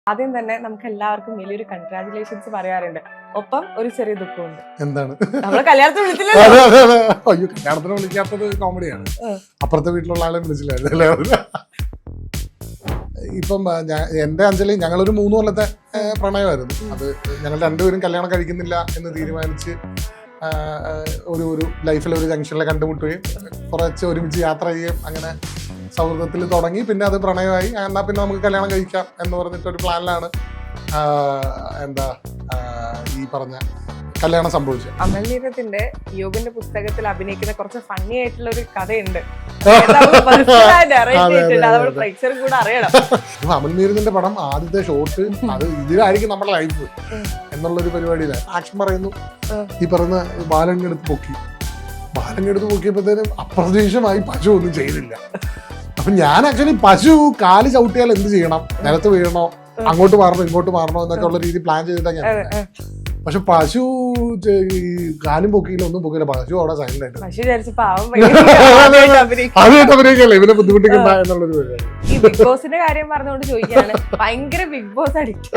ആദ്യം തന്നെ നമുക്ക് എല്ലാവർക്കും വലിയൊരു കൺഗ്രാറ്റുലേഷൻസ് പറയാറുണ്ട്. ഒപ്പം ഒരു ചെറിയ ദുഃഖമുണ്ട്. എന്താണ്? നമ്മളെ കല്യാണത്തിന് വിളിച്ചില്ലല്ലോ. അയ്യോ, കല്യാണത്തിന് വിളിക്കാത്തത് കോമഡിയാണ്. അപ്പുറത്തെ വീട്ടിലുള്ള ആളെ വിളിച്ചില്ലായിരുന്നു. ഇപ്പം എന്റെ അഞ്ജലി ഞങ്ങളൊരു 3 കൊല്ലത്തെ പ്രണയമായിരുന്നു. അത് ഞങ്ങൾ രണ്ടുപേരും കല്യാണം കഴിക്കുന്നില്ല എന്ന് തീരുമാനിച്ച് ഒരു ലൈഫിൽ ഒരു ജംഗ്ഷനിൽ കണ്ടുമുട്ടുകയും കുറച്ച് ഒരുമിച്ച് യാത്ര ചെയ്യുകയും അങ്ങനെ സൗഹൃദത്തിൽ തുടങ്ങി. പിന്നെ അത് പ്രണയമായി. എന്നാൽ പിന്നെ നമുക്ക് കല്യാണം കഴിക്കാം എന്ന് പറഞ്ഞിട്ടൊരു പ്ലാനിലാണ് ഈ പറഞ്ഞ കല്യാണം സംഭവിച്ചത്. അമൽ നീരത്തിന്റെ യോഗിന്റെ പുസ്തകത്തിൽ അഭിനയിക്കുന്ന കുറച്ച് ഫണ്ണി ആയിട്ടുള്ള ഒരു കഥയുണ്ട്. പ്രേക്ഷകർ കൂടെ അറിയണം. അമൽ നീരത്തിന്റെ പടം ആദ്യത്തെ ഷോട്ട് അത് ഇതിലായിരിക്കും നമ്മുടെ ലൈഫ് എന്നുള്ളൊരു പരിപാടിയിലാണ്. ആക്ഷൻ പറയുന്നു, ഈ പറയുന്ന ബാലങ്ങെടുത്ത് പൊക്കിയപ്പോഴത്തേനും അപ്രതീക്ഷിതമായി പശു ഒന്നും ചെയ്തില്ല. അപ്പൊ ഞാൻ ആക്ച്വലി പശു കാല് ചവിട്ടിയാൽ എന്ത് ചെയ്യണം, നിലത്ത് വീഴണോ, അങ്ങോട്ട് മാറണോ ഇങ്ങോട്ട് മാറണോ എന്നൊക്കെ ഉള്ള രീതി പ്ലാൻ ചെയ്തിട്ടാണ് ഞാൻ. പക്ഷെ പശു കാലും പൊക്കിയില്ല, ഒന്നും പൊക്കില്ല. പശു അവിടെ സൈലന്റ് ആയിട്ട് അതായിട്ട് അഭിനയിക്കല്ലേ, ഇവനെ ബുദ്ധിമുട്ടിക്കണ്ട എന്നുള്ളൊരു പരിപാടി. ഈ ബിഗ് ബോസിന്റെ കാര്യം പറഞ്ഞുകൊണ്ട് ചോദിക്കുകയാണ്, ഭയങ്കര ബിഗ് ബോസ് അഡിക്റ്റ്.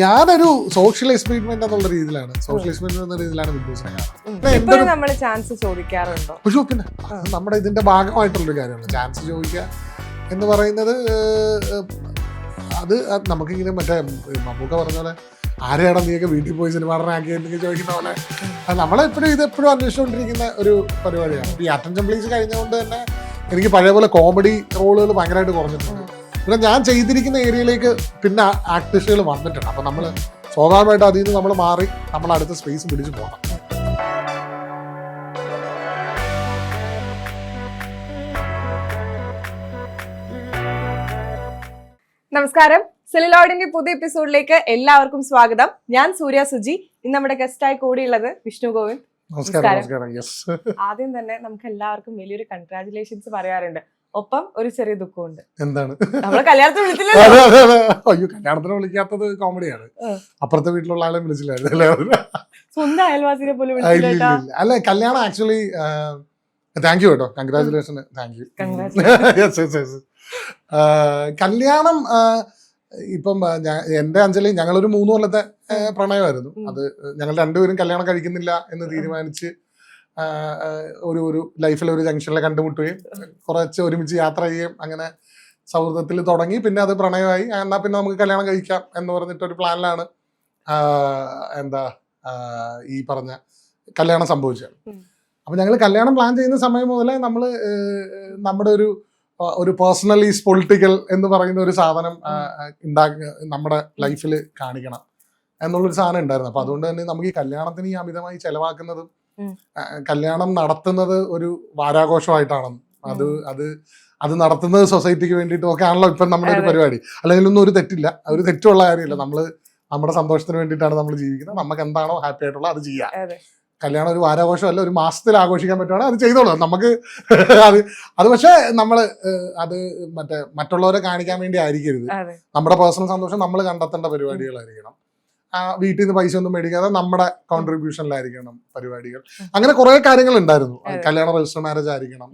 ഞാനൊരു സോഷ്യൽ എക്സ്പെരിമെന്റ് എന്നുള്ള രീതിയിലാണ് ബിഗ് ബോസിനെ കാണുന്നത്. നമ്മള് ചാൻസ് ചോദിക്കാറുണ്ടോ? പക്ഷേ പിന്നെ നമ്മുടെ ഇതിന്റെ ഭാഗമായിട്ടുള്ളൊരു കാര്യമാണ് ചാൻസ് ചോദിക്കുക എന്ന് പറയുന്നത്. അത് നമുക്കിങ്ങനെ മറ്റേ മമ്മൂക്ക പറഞ്ഞ പോലെ ആരെയാടാ നീയൊക്കെ വീട്ടിൽ പോയി സിനിമ നടനാക്കിയെന്നൊക്കെ ചോദിക്കുന്ന പോലെ നമ്മളെപ്പോഴും ഇതെപ്പോഴും അന്വേഷിച്ചുകൊണ്ടിരിക്കുന്ന ഒരു പരിപാടിയാണ്. ഈ അറ്റൻഷൻ പ്ലീസ് കഴിഞ്ഞുകൊണ്ട് തന്നെ എനിക്ക് പഴയ പോലെ കോമഡി റോളുകൾ ഭയങ്കരമായിട്ട് കുറഞ്ഞിട്ടുണ്ട്. പിന്നെ ഞാൻ ചെയ്തിരിക്കുന്ന ഏരിയയിലേക്ക് പിന്നെ ആക്ടേഴ്സുകൾ വന്നിട്ടുണ്ട്. അപ്പം നമ്മൾ സ്വാഭാവികമായിട്ട് അതിൽ നിന്ന് നമ്മൾ മാറി നമ്മൾ അടുത്ത സ്പേസ് പിടിച്ചു പോകണം. നമസ്കാരം, സെലിലോയിഡിന്റെ പുതിയ എപ്പിസോഡിലേക്ക് എല്ലാവർക്കും സ്വാഗതം. ഞാൻ സൂര്യ സുജി. ഇന്ന് നമ്മുടെ ഗസ്റ്റായി കൂടിയുള്ളത് വിഷ്ണു ഗോവിന്ദ്. ആദ്യം തന്നെ നമുക്ക് എല്ലാവർക്കും വലിയൊരു കൺഗ്രാറ്റുലേഷൻസ് പറയാറുണ്ട്. ഒപ്പം ഒരു ചെറിയ ദുഃഖമുണ്ട്. എന്താണ്? നമ്മളെ കല്യാണത്തിന് വിളിച്ചില്ലല്ലോ. അയ്യോ, കല്യാണത്തിന് വിളിക്കാത്തത് കോമഡിയാണ്. അപ്പുറത്തെ വീട്ടിലുള്ള ആളെ വിളിച്ചില്ലായിരുന്നു. സ്വന്തം അയൽവാസിനെ പോലും അല്ല, കല്യാണം ആക്ച്വലി താങ്ക് യു കേട്ടോ, കൺഗ്രാറ്റുലേഷൻ. Thank you. കല്യാണം ഇപ്പം എന്റെ അഞ്ജലി ഞങ്ങളൊരു 3 കൊല്ലത്തെ പ്രണയമായിരുന്നു. അത് ഞങ്ങൾ രണ്ടുപേരും കല്യാണം കഴിക്കുന്നില്ല എന്ന് തീരുമാനിച്ച് ഒരു ലൈഫിൽ ഒരു ജംഗ്ഷനിൽ കണ്ടുമുട്ടുകയും കുറച്ച് ഒരുമിച്ച് യാത്ര ചെയ്യുകയും അങ്ങനെ സൗഹൃദത്തിൽ തുടങ്ങി. പിന്നെ അത് പ്രണയമായി. എന്നാൽ പിന്നെ നമുക്ക് കല്യാണം കഴിക്കാം എന്ന് പറഞ്ഞിട്ടൊരു പ്ലാനിലാണ് ഈ പറഞ്ഞ കല്യാണം സംഭവിച്ചത്. അപ്പൊ ഞങ്ങൾ കല്യാണം പ്ലാൻ ചെയ്യുന്ന സമയം മുതലേ നമ്മൾ നമ്മുടെ ഒരു പേഴ്സണൽ ഈസ് പൊളിറ്റിക്കൽ എന്ന് പറയുന്ന ഒരു സാധനം നമ്മുടെ ലൈഫിൽ കാണിക്കണം എന്നുള്ളൊരു സാധനം ഉണ്ടായിരുന്നു. അപ്പൊ അതുകൊണ്ട് തന്നെ നമുക്ക് ഈ കല്യാണത്തിന് ഈ അമിതമായി ചെലവാക്കുന്നതും കല്യാണം നടത്തുന്നത് ഒരു വാരാഘോഷമായിട്ടാണ്. അത് നടത്തുന്നത് സൊസൈറ്റിക്ക് വേണ്ടിയിട്ടും ഒക്കെ ആണല്ലോ ഇപ്പം നമ്മുടെ ഒരു പരിപാടി. അല്ലെങ്കിൽ ഒന്നും ഒരു തെറ്റില്ല, ഒരു തെറ്റുള്ള കാര്യമില്ല. നമ്മുടെ സന്തോഷത്തിന് വേണ്ടിയിട്ടാണ് നമ്മൾ ജീവിക്കുന്നത്. നമുക്ക് എന്താണോ ഹാപ്പി ആയിട്ടുള്ള അത് ചെയ്യാം. കല്യാണം ഒരു വാരാഘോഷമല്ല, ഒരു മാസത്തിൽ ആഘോഷിക്കാൻ പറ്റുവാണെങ്കിൽ അത് ചെയ്തോളൂ നമുക്ക്. അത് പക്ഷേ നമ്മൾ അത് മറ്റുള്ളവരെ കാണിക്കാൻ വേണ്ടി ആയിരിക്കരുത്. നമ്മുടെ പേഴ്സണൽ സന്തോഷം നമ്മൾ കണ്ടെത്തേണ്ട പരിപാടികളായിരിക്കണം. വീട്ടിൽ നിന്ന് പൈസ ഒന്നും മേടിക്കാതെ നമ്മുടെ കോൺട്രിബ്യൂഷനിലായിരിക്കണം പരിപാടികൾ. അങ്ങനെ കുറെ കാര്യങ്ങൾ ഉണ്ടായിരുന്നു. കല്യാണം രജിസ്റ്റർ മാരേജ് ആയിരിക്കണം.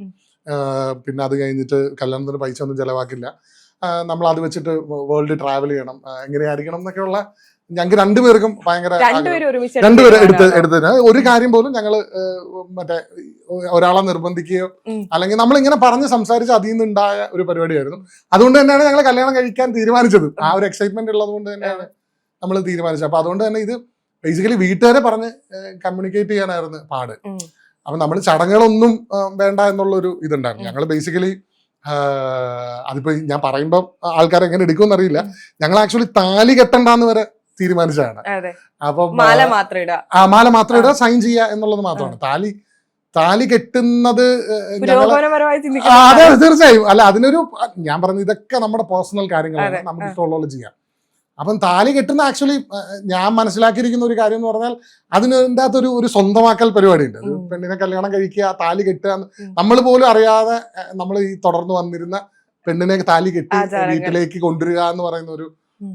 പിന്നെ അത് കഴിഞ്ഞിട്ട് കല്യാണത്തിന് പൈസ ഒന്നും ചെലവാക്കില്ല. നമ്മൾ അത് വെച്ചിട്ട് വേൾഡ് ട്രാവൽ ചെയ്യണം. എങ്ങനെയായിരിക്കണം എന്നൊക്കെയുള്ള ഞങ്ങൾക്ക് രണ്ടുപേർക്കും ഭയങ്കര രണ്ടുപേരും എടുത്തതിന് ഒരു കാര്യം പോലും ഞങ്ങള് ഒരാളെ നിർബന്ധിക്കുകയോ അല്ലെങ്കിൽ നമ്മളിങ്ങനെ പറഞ്ഞ് സംസാരിച്ച് അതിൽ നിന്നുണ്ടായ ഒരു പരിപാടിയായിരുന്നു. അതുകൊണ്ട് തന്നെയാണ് ഞങ്ങൾ കല്യാണം കഴിക്കാൻ തീരുമാനിച്ചത്. ആ ഒരു എക്സൈറ്റ്മെന്റ് ഉള്ളത് കൊണ്ട് തന്നെയാണ് നമ്മൾ തീരുമാനിച്ചത്. അപ്പൊ അതുകൊണ്ട് തന്നെ ഇത് ബേസിക്കലി വീട്ടുകാരെ പറഞ്ഞ് കമ്മ്യൂണിക്കേറ്റ് ചെയ്യാനായിരുന്നു പാട്. അപ്പൊ നമ്മൾ ചടങ്ങുകളൊന്നും വേണ്ട എന്നുള്ളൊരു ഇതുണ്ടായിരുന്നു. ഞങ്ങൾ ബേസിക്കലി അതിപ്പോ ഞാൻ പറയുമ്പോൾ ആൾക്കാർ എങ്ങനെ എടുക്കുമെന്ന് അറിയില്ല. ഞങ്ങൾ ആക്ച്വലി താലി കെട്ടണ്ടെന്ന് വരെ തീരുമാനിച്ചതാണ്. അപ്പൊ മാല മാത്രം ഇടുക, സൈൻ ചെയ്യുക എന്നുള്ളത് മാത്രമാണ്. താലി കെട്ടുന്നത് അതെ തീർച്ചയായും അല്ല, അതിനൊരു ഞാൻ പറഞ്ഞു ഇതൊക്കെ നമ്മുടെ പേഴ്സണൽ കാര്യങ്ങളാണ്, നമുക്ക് ഇഷ്ടമുള്ളത് ചെയ്യാം. അപ്പം താലി കെട്ടുന്ന ആക്ച്വലി ഞാൻ മനസ്സിലാക്കിയിരിക്കുന്ന ഒരു കാര്യം എന്ന് പറഞ്ഞാൽ അതിൻ്റെ അകത്തൊരു ഒരു സ്വന്തമാക്കൽ പരിപാടി ഉണ്ട്. പെണ്ണിനെ കല്യാണം കഴിക്കുക, താലി കെട്ടുക, നമ്മൾ പോലും അറിയാതെ നമ്മൾ ഈ തുടർന്ന് വന്നിരുന്ന പെണ്ണിനെ താലി കെട്ടി വീട്ടിലേക്ക് കൊണ്ടുവരിക എന്ന് പറയുന്ന ഒരു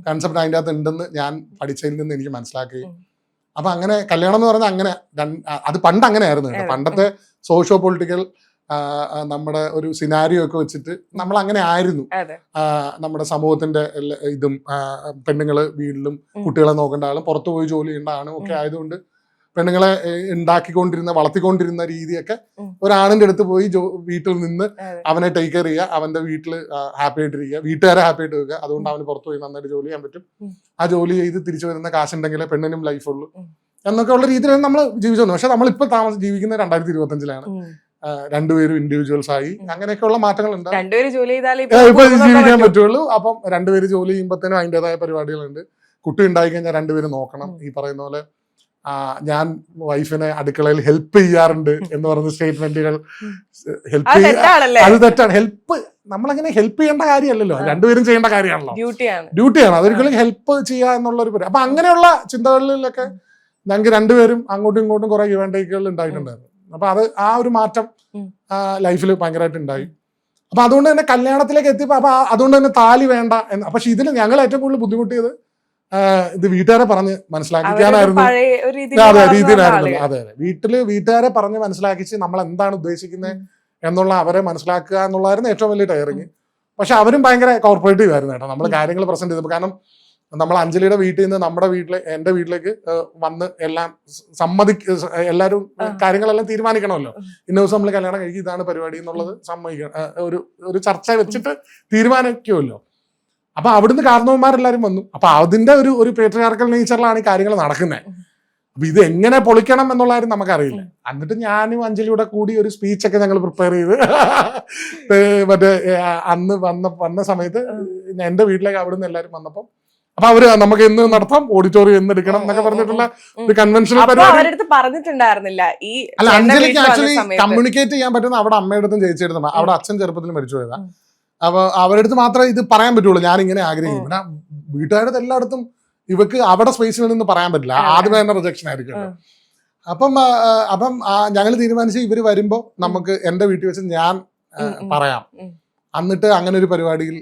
കൺസെപ്റ്റ് അതിൻ്റെ അകത്ത് ഉണ്ടെന്ന് ഞാൻ പഠിച്ചതിൽ നിന്ന് എനിക്ക് മനസ്സിലാക്കുകയും. അപ്പൊ അങ്ങനെ കല്യാണം എന്ന് പറഞ്ഞാൽ അങ്ങനെ അത് പണ്ട് അങ്ങനെയായിരുന്നു. പണ്ടത്തെ സോഷ്യോ പൊളിറ്റിക്കൽ നമ്മുടെ ഒരു സിനാരിയോ ഒക്കെ വെച്ചിട്ട് നമ്മൾ അങ്ങനെ ആയിരുന്നു. നമ്മുടെ സമൂഹത്തിന്റെ ഇതും പെണ്ണുങ്ങള് വീട്ടിലും കുട്ടികളെ നോക്കേണ്ട ആളും പുറത്തു പോയി ജോലി ചെയ്യേണ്ട ആളും ഒക്കെ ആയതുകൊണ്ട് പെണ്ണുങ്ങളെ വളർത്തിക്കൊണ്ടിരുന്ന രീതിയൊക്കെ ഒരാണിന്റെ അടുത്ത് പോയി വീട്ടിൽ നിന്ന് അവനെ ടേക്ക് കെയർ ചെയ്യുക, അവന്റെ വീട്ടിൽ ഹാപ്പി ആയിട്ടിരിക്കുക, വീട്ടുകാരെ ഹാപ്പി ആയിട്ട് വെക്കുക. അതുകൊണ്ട് അവന് പുറത്തു പോയി നന്നായിട്ട് ജോലി ചെയ്യാൻ പറ്റും. ആ ജോലി ചെയ്ത് തിരിച്ചു വരുന്ന കാശുണ്ടെങ്കിലേ പെണ്ണിനും ലൈഫ് ഉള്ളൂ എന്നൊക്കെ ഉള്ള രീതിയിലാണ് നമ്മൾ ജീവിച്ചു വന്നത്. പക്ഷെ നമ്മളിപ്പോൾ ജീവിക്കുന്നത് 2025-ലാണ്. രണ്ടുപേരും ഇൻഡിവിജ്വൽസ് ആയി, അങ്ങനെയൊക്കെയുള്ള മാറ്റങ്ങൾ ഉണ്ട്. ഇപ്പൊ ജീവിക്കാൻ പറ്റുള്ളൂ. അപ്പം രണ്ടുപേര് ജോലി ചെയ്യുമ്പോഴത്തേനും അതിൻ്റെതായ പരിപാടികളുണ്ട്. കുട്ടി ഉണ്ടായി കഴിഞ്ഞാൽ രണ്ടുപേരും നോക്കണം. ഈ പറയുന്ന പോലെ ഞാൻ വൈഫിനെ അടുക്കളയിൽ ഹെൽപ്പ് ചെയ്യാറുണ്ട് എന്ന് പറയുന്ന സ്റ്റേറ്റ്മെന്റുകൾ അത് തെറ്റാണ്. ഹെൽപ്പ് നമ്മളങ്ങനെ ഹെൽപ്പ് ചെയ്യേണ്ട കാര്യമല്ലല്ലോ, രണ്ടുപേരും ചെയ്യേണ്ട കാര്യമാണല്ലോ, ഡ്യൂട്ടിയാണ്. അതൊരിക്കലും ഹെൽപ്പ് ചെയ്യുക എന്നുള്ളൊരു അപ്പൊ അങ്ങനെയുള്ള ചിന്തകളിലൊക്കെ ഞങ്ങൾക്ക് രണ്ടുപേരും അങ്ങോട്ടും ഇങ്ങോട്ടും കുറെ ഇവന്റേക്കുകൾ ഉണ്ടായിട്ടുണ്ടായിരുന്നു. അപ്പൊ അത് ആ ഒരു മാറ്റം ലൈഫിൽ ഭയങ്കരമായിട്ട് ഉണ്ടായി. അപ്പൊ അതുകൊണ്ട് തന്നെ കല്യാണത്തിലേക്ക് എത്തിയപ്പോ അപ്പൊ അതുകൊണ്ട് തന്നെ താലി വേണ്ട എന്ന്. പക്ഷെ ഇതിൽ ഞങ്ങൾ ഏറ്റവും കൂടുതൽ ബുദ്ധിമുട്ടിയത് ഇത് വീട്ടുകാരെ പറഞ്ഞ് മനസ്സിലാക്കിക്കാനായിരുന്നു. രീതിയിലായിരുന്നല്ലോ. അതെ. വീട്ടുകാരെ പറഞ്ഞ് മനസ്സിലാക്കിച്ച് നമ്മൾ എന്താണ് ഉദ്ദേശിക്കുന്നത് എന്നുള്ള അവരെ മനസ്സിലാക്കുക എന്നുള്ളതായിരുന്നു ഏറ്റവും വലിയ ടയറിങ്. പക്ഷെ അവരും ഭയങ്കര കോർപ്പറേറ്റീവ് ആയിരുന്നു കേട്ടോ. നമ്മൾ കാര്യങ്ങൾ പ്രസന്റ് ചെയ്തപ്പോൾ. കാരണം നമ്മൾ അഞ്ജലിയുടെ വീട്ടിൽ നിന്ന് നമ്മുടെ എന്റെ വീട്ടിലേക്ക് വന്ന് എല്ലാം എല്ലാവരും കാര്യങ്ങളെല്ലാം തീരുമാനിക്കണമല്ലോ. ഇന്ന ദിവസം നമ്മൾ കല്യാണം കഴിക്കും, ഇതാണ് പരിപാടി എന്നുള്ളത് ഒരു ചർച്ച വെച്ചിട്ട് തീരുമാനിക്കുമല്ലോ. അപ്പൊ അവിടുന്ന് കാരണവന്മാരെല്ലാരും വന്നു. അപ്പൊ അതിന്റെ ഒരു പേട്രിയാർക്കൽ നേച്ചറിലാണ് ഈ കാര്യങ്ങൾ നടക്കുന്നത്. അപ്പൊ ഇത് എങ്ങനെ പൊളിക്കണം എന്നുള്ളതാരും നമുക്കറിയില്ല. എന്നിട്ട് ഞാനും അഞ്ജലിയുടെ കൂടി ഒരു സ്പീച്ചൊക്കെ ഞങ്ങൾ പ്രിപ്പയർ ചെയ്ത് മറ്റേ അന്ന് വന്ന സമയത്ത് എന്റെ വീട്ടിലേക്ക് അവിടുന്ന് എല്ലാവരും വന്നപ്പോൾ അപ്പൊ അവര് നമുക്ക് എന്ന് നടത്താം, ഓഡിറ്റോറിയം എന്ന് എടുക്കണം എന്നൊക്കെ പറഞ്ഞിട്ടുള്ള ഒരു കൺവെൻഷണൽ പരിപാടി പറഞ്ഞിട്ടുണ്ടായിരുന്നില്ല. അല്ല, അഞ്ജലിക്ക് ആക്ച്വലി കമ്മ്യൂണിക്കേറ്റ് ചെയ്യാൻ പറ്റുന്ന അവിടെ അമ്മയുടെ അടുത്തും ചേച്ചിയെടുത്തും. അവിടെ അച്ഛൻ ചെറുപ്പത്തിൽ മരിച്ചു പോയതാ. അപ്പൊ അവരുടെ അടുത്ത് മാത്രമേ ഇത് പറയാൻ പറ്റുള്ളൂ, ഞാൻ ഇങ്ങനെ ആഗ്രഹിക്കും. പിന്നെ വീട്ടുകാരുടെ എല്ലായിടത്തും ഇവക്ക് അവിടെ സ്പേസിൽ നിന്ന് പറയാൻ പറ്റില്ല, ആദ്യമേ തന്നെ റിജക്ഷൻ ആയിരിക്കും. അപ്പം ഞങ്ങൾ തീരുമാനിച്ച് ഇവര് വരുമ്പോ നമുക്ക് എന്റെ വീട്ടിൽ വെച്ച് ഞാൻ പറയാം, എന്നിട്ട് അങ്ങനെ ഒരു പരിപാടിയിൽ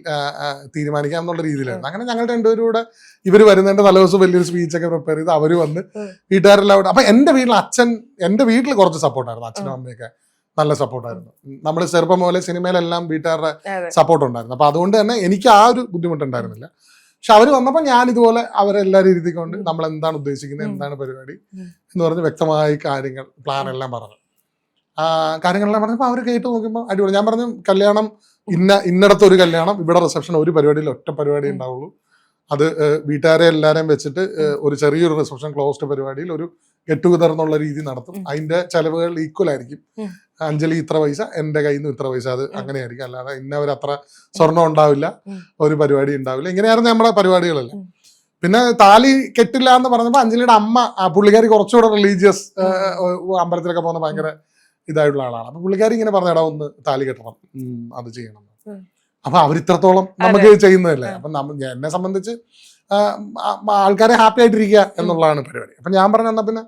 തീരുമാനിക്കാം എന്നുള്ള രീതിയിലായിരുന്നു. അങ്ങനെ ഞങ്ങൾ രണ്ടുപേരും കൂടെ ഇവർ വരുന്നതിന്റെ തലേദിവസം വലിയൊരു സ്പീച്ചൊക്കെ പ്രിപ്പയർ ചെയ്ത് അവര് വന്ന് വീട്ടുകാരെല്ലാം. അപ്പൊ എന്റെ വീട്ടിൽ കുറച്ച് സപ്പോർട്ടായിരുന്നു. അച്ഛനും അമ്മയൊക്കെ നല്ല സപ്പോർട്ടായിരുന്നു. നമ്മൾ ചെറുപ്പം പോലെ സിനിമയിലെല്ലാം വീട്ടുകാരുടെ സപ്പോർട്ട് ഉണ്ടായിരുന്നു. അപ്പൊ അതുകൊണ്ട് തന്നെ എനിക്ക് ആ ഒരു ബുദ്ധിമുട്ടുണ്ടായിരുന്നില്ല. പക്ഷെ അവർ വന്നപ്പോൾ ഞാൻ ഇതുപോലെ അവരെല്ലാവരും ഇരുത്തിക്കൊണ്ട് നമ്മൾ എന്താണ് ഉദ്ദേശിക്കുന്നത്, എന്താണ് പരിപാടി എന്ന് പറഞ്ഞ് വ്യക്തമായി പ്ലാനെല്ലാം പറഞ്ഞു. കാര്യങ്ങളെല്ലാം പറഞ്ഞപ്പോൾ അവർ കേട്ട് നോക്കുമ്പോൾ അടിപൊളി. ഞാൻ പറഞ്ഞു, കല്യാണം ഇന്നടത്ത് ഒരു കല്യാണം, ഇവിടെ റിസപ്ഷൻ, ഒരു പരിപാടിയിൽ ഒറ്റ പരിപാടി ഉണ്ടാവുള്ളൂ. അത് വീട്ടുകാരെ എല്ലാവരെയും വെച്ചിട്ട് ഒരു ചെറിയൊരു റിസപ്ഷൻ ക്ലോസ്ഡ് പരിപാടിയിൽ ഒരു ഗെറ്റ് ടുഗദർ എന്നുള്ള രീതി നടത്തും. അതിന്റെ ചെലവുകൾ ഈക്വൽ ആയിരിക്കും. അഞ്ജലി ഇത്ര പൈസ, എന്റെ കയ്യിൽ നിന്ന് ഇത്ര പൈസ, അത് അങ്ങനെയായിരിക്കും. അല്ലാതെ ഇന്നവരത്ര സ്വർണ്ണം ഉണ്ടാവില്ല, ഒരു പരിപാടി ഉണ്ടാവില്ല. ഇങ്ങനെയായിരുന്നു നമ്മുടെ പരിപാടികളെല്ലാം. പിന്നെ താലി കെട്ടില്ല എന്ന് പറഞ്ഞപ്പോൾ അഞ്ജലിയുടെ അമ്മ, പുള്ളിക്കാരി കുറച്ചുകൂടെ റിലീജിയസ്, അമ്പലത്തിലൊക്കെ പോകുന്ന ഭയങ്കര ഇതായിട്ടുള്ള ആളാണ്. അപ്പൊ പുള്ളിക്കാരി ഇങ്ങനെ പറഞ്ഞടാ ഒന്ന് താലി കെട്ടണം, അത് ചെയ്യണം. അപ്പൊ അവരിത്രത്തോളം നമുക്ക് ചെയ്യുന്നതല്ലേ. അപ്പൊ എന്നെ സംബന്ധിച്ച് ആൾക്കാരെ ഹാപ്പി ആയിട്ടിരിക്കുക എന്നുള്ളതാണ് പരിപാടി. അപ്പൊ ഞാൻ പറഞ്ഞ എന്നാ പിന്നെ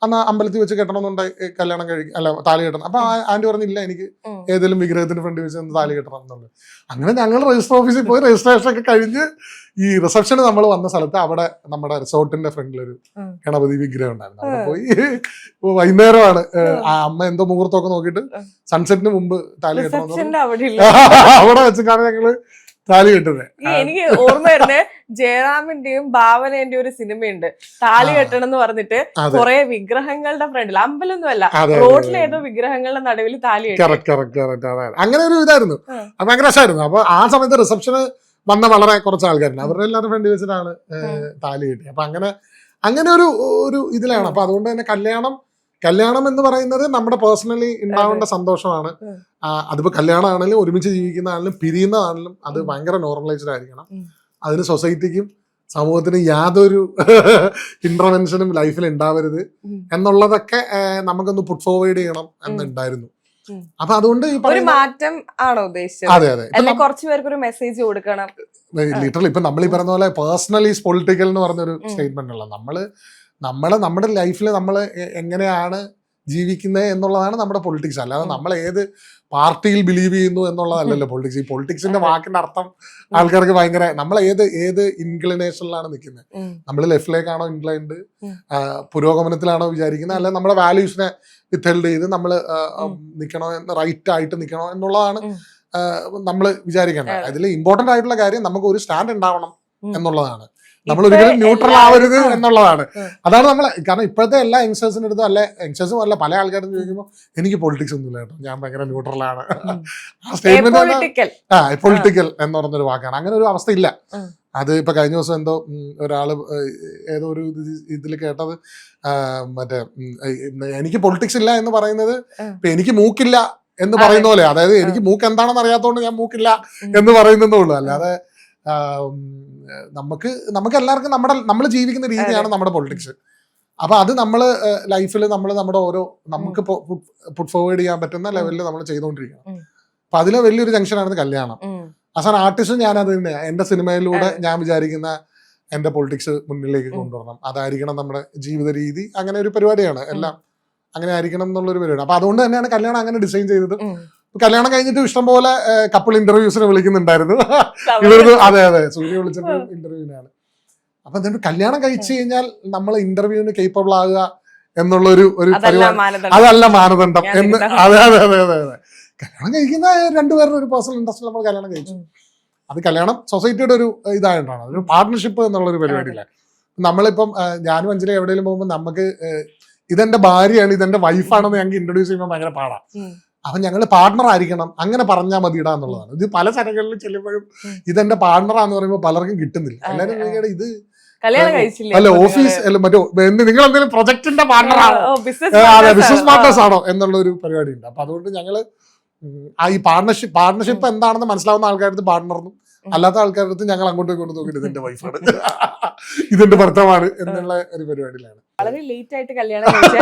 അന്ന് അമ്പലത്തിൽ വെച്ച് കെട്ടണമെന്നുണ്ടായി, കല്യാണം താലി കെട്ടണം. അപ്പൊ ആന്റി പറഞ്ഞില്ല, എനിക്ക് ഏതെങ്കിലും വിഗ്രഹത്തിന് ഫ്രണ്ട് വെച്ച് താലി കെട്ടണം എന്നുള്ളത്. അങ്ങനെ ഞങ്ങൾ രജിസ്റ്റർ ഓഫീസിൽ പോയി രജിസ്ട്രേഷൻ ഒക്കെ കഴിഞ്ഞ് ഈ റിസപ്ഷന് നമ്മൾ വന്ന സ്ഥലത്ത് അവിടെ നമ്മുടെ റിസോർട്ടിന്റെ ഫ്രണ്ടിലൊരു ഗണപതി വിഗ്രഹം ഉണ്ടായിരുന്നു. അവിടെ പോയി വൈകുന്നേരമാണ് ആ അമ്മ എന്തോ മുഹൂർത്തമൊക്കെ നോക്കിയിട്ട് സൺസെറ്റിന് മുമ്പ് താലി കെട്ടണം അവിടെ വെച്ചിട്ടാണ് ഞങ്ങള് താലി കെട്ടുന്നത്. എനിക്ക് ഓർമ്മ വരുന്നത് ജയറാമിന്റെയും ഭാവനന്റെയും ഒരു സിനിമയുണ്ട്, താലി കെട്ടണം എന്ന് പറഞ്ഞിട്ട് കുറെ വിഗ്രഹങ്ങളുടെ ഫ്രണ്ടിൽ, അമ്പലമൊന്നുമല്ല, റോഡിലെ ഏതോ വിഗ്രഹങ്ങളുടെ നടുവിൽ താലി കെട്ടും. അങ്ങനെ ഒരു ഇതായിരുന്നു, ഭയങ്കര രസമായിരുന്നു. അപ്പൊ ആ സമയത്ത് റിസപ്ഷന് വന്ന വളരെ കുറച്ച് ആൾക്കാരുണ്ട്, അവരുടെ എല്ലാവരും ഫ്രണ്ട് വെച്ചിട്ടാണ് താലി കെട്ടി. അപ്പൊ അങ്ങനെ ഒരു ഇതിലാണ്. അപ്പൊ അതുകൊണ്ട് തന്നെ കല്യാണം എന്ന് പറയുന്നത് നമ്മുടെ പേഴ്സണലി ഉണ്ടാവേണ്ട സന്തോഷമാണ്. അതിപ്പോ കല്യാണം ആണെങ്കിലും ഒരുമിച്ച് ജീവിക്കുന്ന ആണെങ്കിലും പിരിയുന്ന ആണെങ്കിലും അത് ഭയങ്കര നോർമലൈസ്ഡ് ആയിരിക്കണം. അതിന് സൊസൈറ്റിക്കും സമൂഹത്തിനും യാതൊരു ഇന്റർവെൻഷനും ലൈഫിൽ ഉണ്ടാവരുത് എന്നുള്ളതൊക്കെ നമുക്കൊന്ന് പുട്ട് ഫോർവേഡ് ചെയ്യണം എന്നുണ്ടായിരുന്നു. അപ്പൊ അതുകൊണ്ട് ഒരു മാറ്റം ആണോ ഉദ്ദേശിച്ചത്? അതെ അതെ, കുറച്ചു പേർക്ക് ഒരു മെസ്സേജ് കൊടുക്കണം. ലിറ്ററലി ഇപ്പൊ നമ്മൾ ഈ പറഞ്ഞ പോലെ പേഴ്സണലി പൊളിറ്റിക്കൽ എന്ന് പറഞ്ഞൊരു സ്റ്റേറ്റ്മെന്റ് ഉള്ള നമ്മുടെ ലൈഫിൽ നമ്മൾ എങ്ങനെയാണ് ജീവിക്കുന്നത് എന്നുള്ളതാണ് നമ്മുടെ പൊളിറ്റിക്സ്. അല്ലാതെ നമ്മൾ ഏത് പാർട്ടിയിൽ ബിലീവ് ചെയ്യുന്നു എന്നുള്ളതല്ലല്ലോ പൊളിറ്റിക്സ്. ഈ പൊളിറ്റിക്സിന്റെ വാക്കിന്റെ അർത്ഥം ആൾക്കാർക്ക് ഭയങ്കര, നമ്മൾ ഏത് ഇൻക്ലിനേഷനിലാണ് നിൽക്കുന്നത്. നമ്മൾ ലെഫ്റ്റിലേക്കാണോ ഇൻക്ലൈൻഡ്, പുരോഗമനത്തിലാണോ വിചാരിക്കുന്നത്, അല്ലെ നമ്മുടെ വാല്യൂസിനെ വിത്ത്ഹെൽഡ് ചെയ്ത് നമ്മൾ നിൽക്കണോ, റൈറ്റ് ആയിട്ട് നിൽക്കണോ എന്നുള്ളതാണ് നമ്മൾ വിചാരിക്കേണ്ടത്. അതിൽ ഇമ്പോർട്ടന്റ് ആയിട്ടുള്ള കാര്യം നമുക്ക് ഒരു സ്റ്റാൻഡ് ഉണ്ടാവണം എന്നുള്ളതാണ്. നമ്മൾ ഒരിക്കലും ന്യൂട്രൽ ആവരുത് എന്നുള്ളതാണ്. അതാണ് നമ്മൾ, കാരണം ഇപ്പോഴത്തെ എല്ലാ യങ്സ്റ്റേഴ്സിന്റെ അടുത്തും, അല്ലെ യങ്സ്റ്റേഴ്സും അല്ല പല ആൾക്കാരും ചോദിക്കുമ്പോൾ എനിക്ക് പൊളിറ്റിക്സ് ഒന്നുമില്ല കേട്ടോ, ഞാൻ ഭയങ്കര ന്യൂട്രലാണ്, ആ സ്റ്റേറ്റ്മെന്റ് പൊളിറ്റിക്കൽ എന്ന് പറഞ്ഞൊരു വാക്കാണ്. അങ്ങനെ ഒരു അവസ്ഥ ഇല്ല. അത് ഇപ്പൊ കഴിഞ്ഞ ദിവസം എന്തോ ഒരാള് ഏതോ ഒരു ഇതിൽ കേട്ടത്, മറ്റേ എനിക്ക് പൊളിറ്റിക്സ് ഇല്ല എന്ന് പറയുന്നത് ഇപ്പൊ എനിക്ക് മൂക്കില്ല എന്ന് പറയുന്ന പോലെ, അതായത് എനിക്ക് മൂക്ക് എന്താണെന്ന് അറിയാത്തതുകൊണ്ട് ഞാൻ മൂക്കില്ല എന്ന് പറയുന്നതേ ഉള്ളൂ. അല്ലാതെ നമുക്ക് എല്ലാവർക്കും നമ്മൾ ജീവിക്കുന്ന രീതിയാണ് നമ്മുടെ പൊളിറ്റിക്സ്. അപ്പൊ അത് നമ്മള് ലൈഫിൽ നമ്മുടെ ഓരോ നമുക്ക് പുട്ട് ഫോർവേഡ് ചെയ്യാൻ പറ്റുന്ന ലെവലിൽ നമ്മൾ ചെയ്തുകൊണ്ടിരിക്കണം. അപ്പൊ അതിലെ വലിയൊരു ജംഗ്ഷനാണ് കല്യാണം. ആസ് ആൻ ആർട്ടിസ്റ്റ് ഞാൻ അത് തന്നെ എന്റെ സിനിമയിലൂടെ ഞാൻ വിചാരിക്കുന്ന എന്റെ പൊളിറ്റിക്സ് മുന്നിലേക്ക് കൊണ്ടുവരണം. അതായിരിക്കണം നമ്മുടെ ജീവിത രീതി. അങ്ങനെ ഒരു പരിപാടിയാണ്, എല്ലാം അങ്ങനെ ആയിരിക്കണം എന്നുള്ളൊരു പരിപാടി. അപ്പൊ അതുകൊണ്ട് തന്നെയാണ് കല്യാണം അങ്ങനെ ഡിസൈൻ ചെയ്തത്. കല്യാണം കഴിഞ്ഞിട്ട് ഇഷ്ടംപോലെ കപ്പിൾ ഇന്റർവ്യൂസിന് വിളിക്കുന്നുണ്ടായിരുന്നു ഇവർക്ക്. അതെ സൂര്യ വിളിച്ചിട്ട് ഇന്റർവ്യൂവിനാണ്. അപ്പൊ എന്നിട്ട് കല്യാണം കഴിച്ചു കഴിഞ്ഞാൽ നമ്മൾ ഇന്റർവ്യൂവിന് കേപ്പബിൾ ആകുക എന്നുള്ളൊരു പരിപാടി അതല്ല മാനദണ്ഡം എന്ന്. അതെ കല്യാണം കഴിക്കുന്ന രണ്ടുപേരുടെ ഒരു പേഴ്സണൽ ഇൻട്രസ്റ്റ് നമ്മൾ കല്യാണം കഴിച്ചു. അത് കല്യാണം സൊസൈറ്റിയുടെ ഒരു ഇതായിട്ടാണ്, അതൊരു പാർട്ട്ണർഷിപ്പ് എന്നുള്ളൊരു പരിപാടിയില്ല. നമ്മളിപ്പം ഞാനും അഞ്ജലി എവിടെയെങ്കിലും പോകുമ്പോൾ നമുക്ക് ഇതെന്റെ ഭാര്യയാണ്, ഇതെന്റെ വൈഫാണെന്ന് ഞങ്ങൾക്ക് ഇൻട്രൊഡ്യൂസ് ചെയ്യുമ്പോൾ ഭയങ്കര പാടാണ്. അപ്പൊ ഞങ്ങള് പാർട്ണർ ആയിരിക്കണം, അങ്ങനെ പറഞ്ഞാൽ മതിയിടാ എന്നുള്ളതാണ്. ഇത് പല സ്ഥലങ്ങളിലും ചെല്ലുമ്പോഴും ഇതെന്റെ പാർട്ണറാന്ന് പറയുമ്പോൾ പലർക്കും കിട്ടുന്നില്ല. എല്ലാവരും ഇത് അല്ല ഓഫീസ് അല്ല മറ്റോ നിങ്ങൾ എന്തെങ്കിലും പ്രൊജക്ടിന്റെ പാർട്ണറാണോ, അതെ ബിസിനസ് പാർട്ണേഴ്സ് ആണോ എന്നുള്ള ഒരു പരിപാടി ഉണ്ട്. അപ്പൊ അതുകൊണ്ട് ഞങ്ങള് ഈ പാർട്ണർഷിപ്പ് എന്താണെന്ന് മനസ്സിലാവുന്ന ആൾക്കാരുടെ പാർട്ണർന്നും അല്ലാത്ത ആൾക്കാരുടെ അടുത്ത് ഞങ്ങൾ അങ്ങോട്ടും ഇങ്ങോട്ടും നോക്കിയിട്ട് ഇതിന്റെ വൈഫാണ്, ഇതിന്റെ ഭർത്താവാണ് എന്നുള്ള ഒരു പരിപാടിയിലാണ്. വളരെ ലേറ്റ് ആയിട്ട് കല്യാണം കഴിച്ച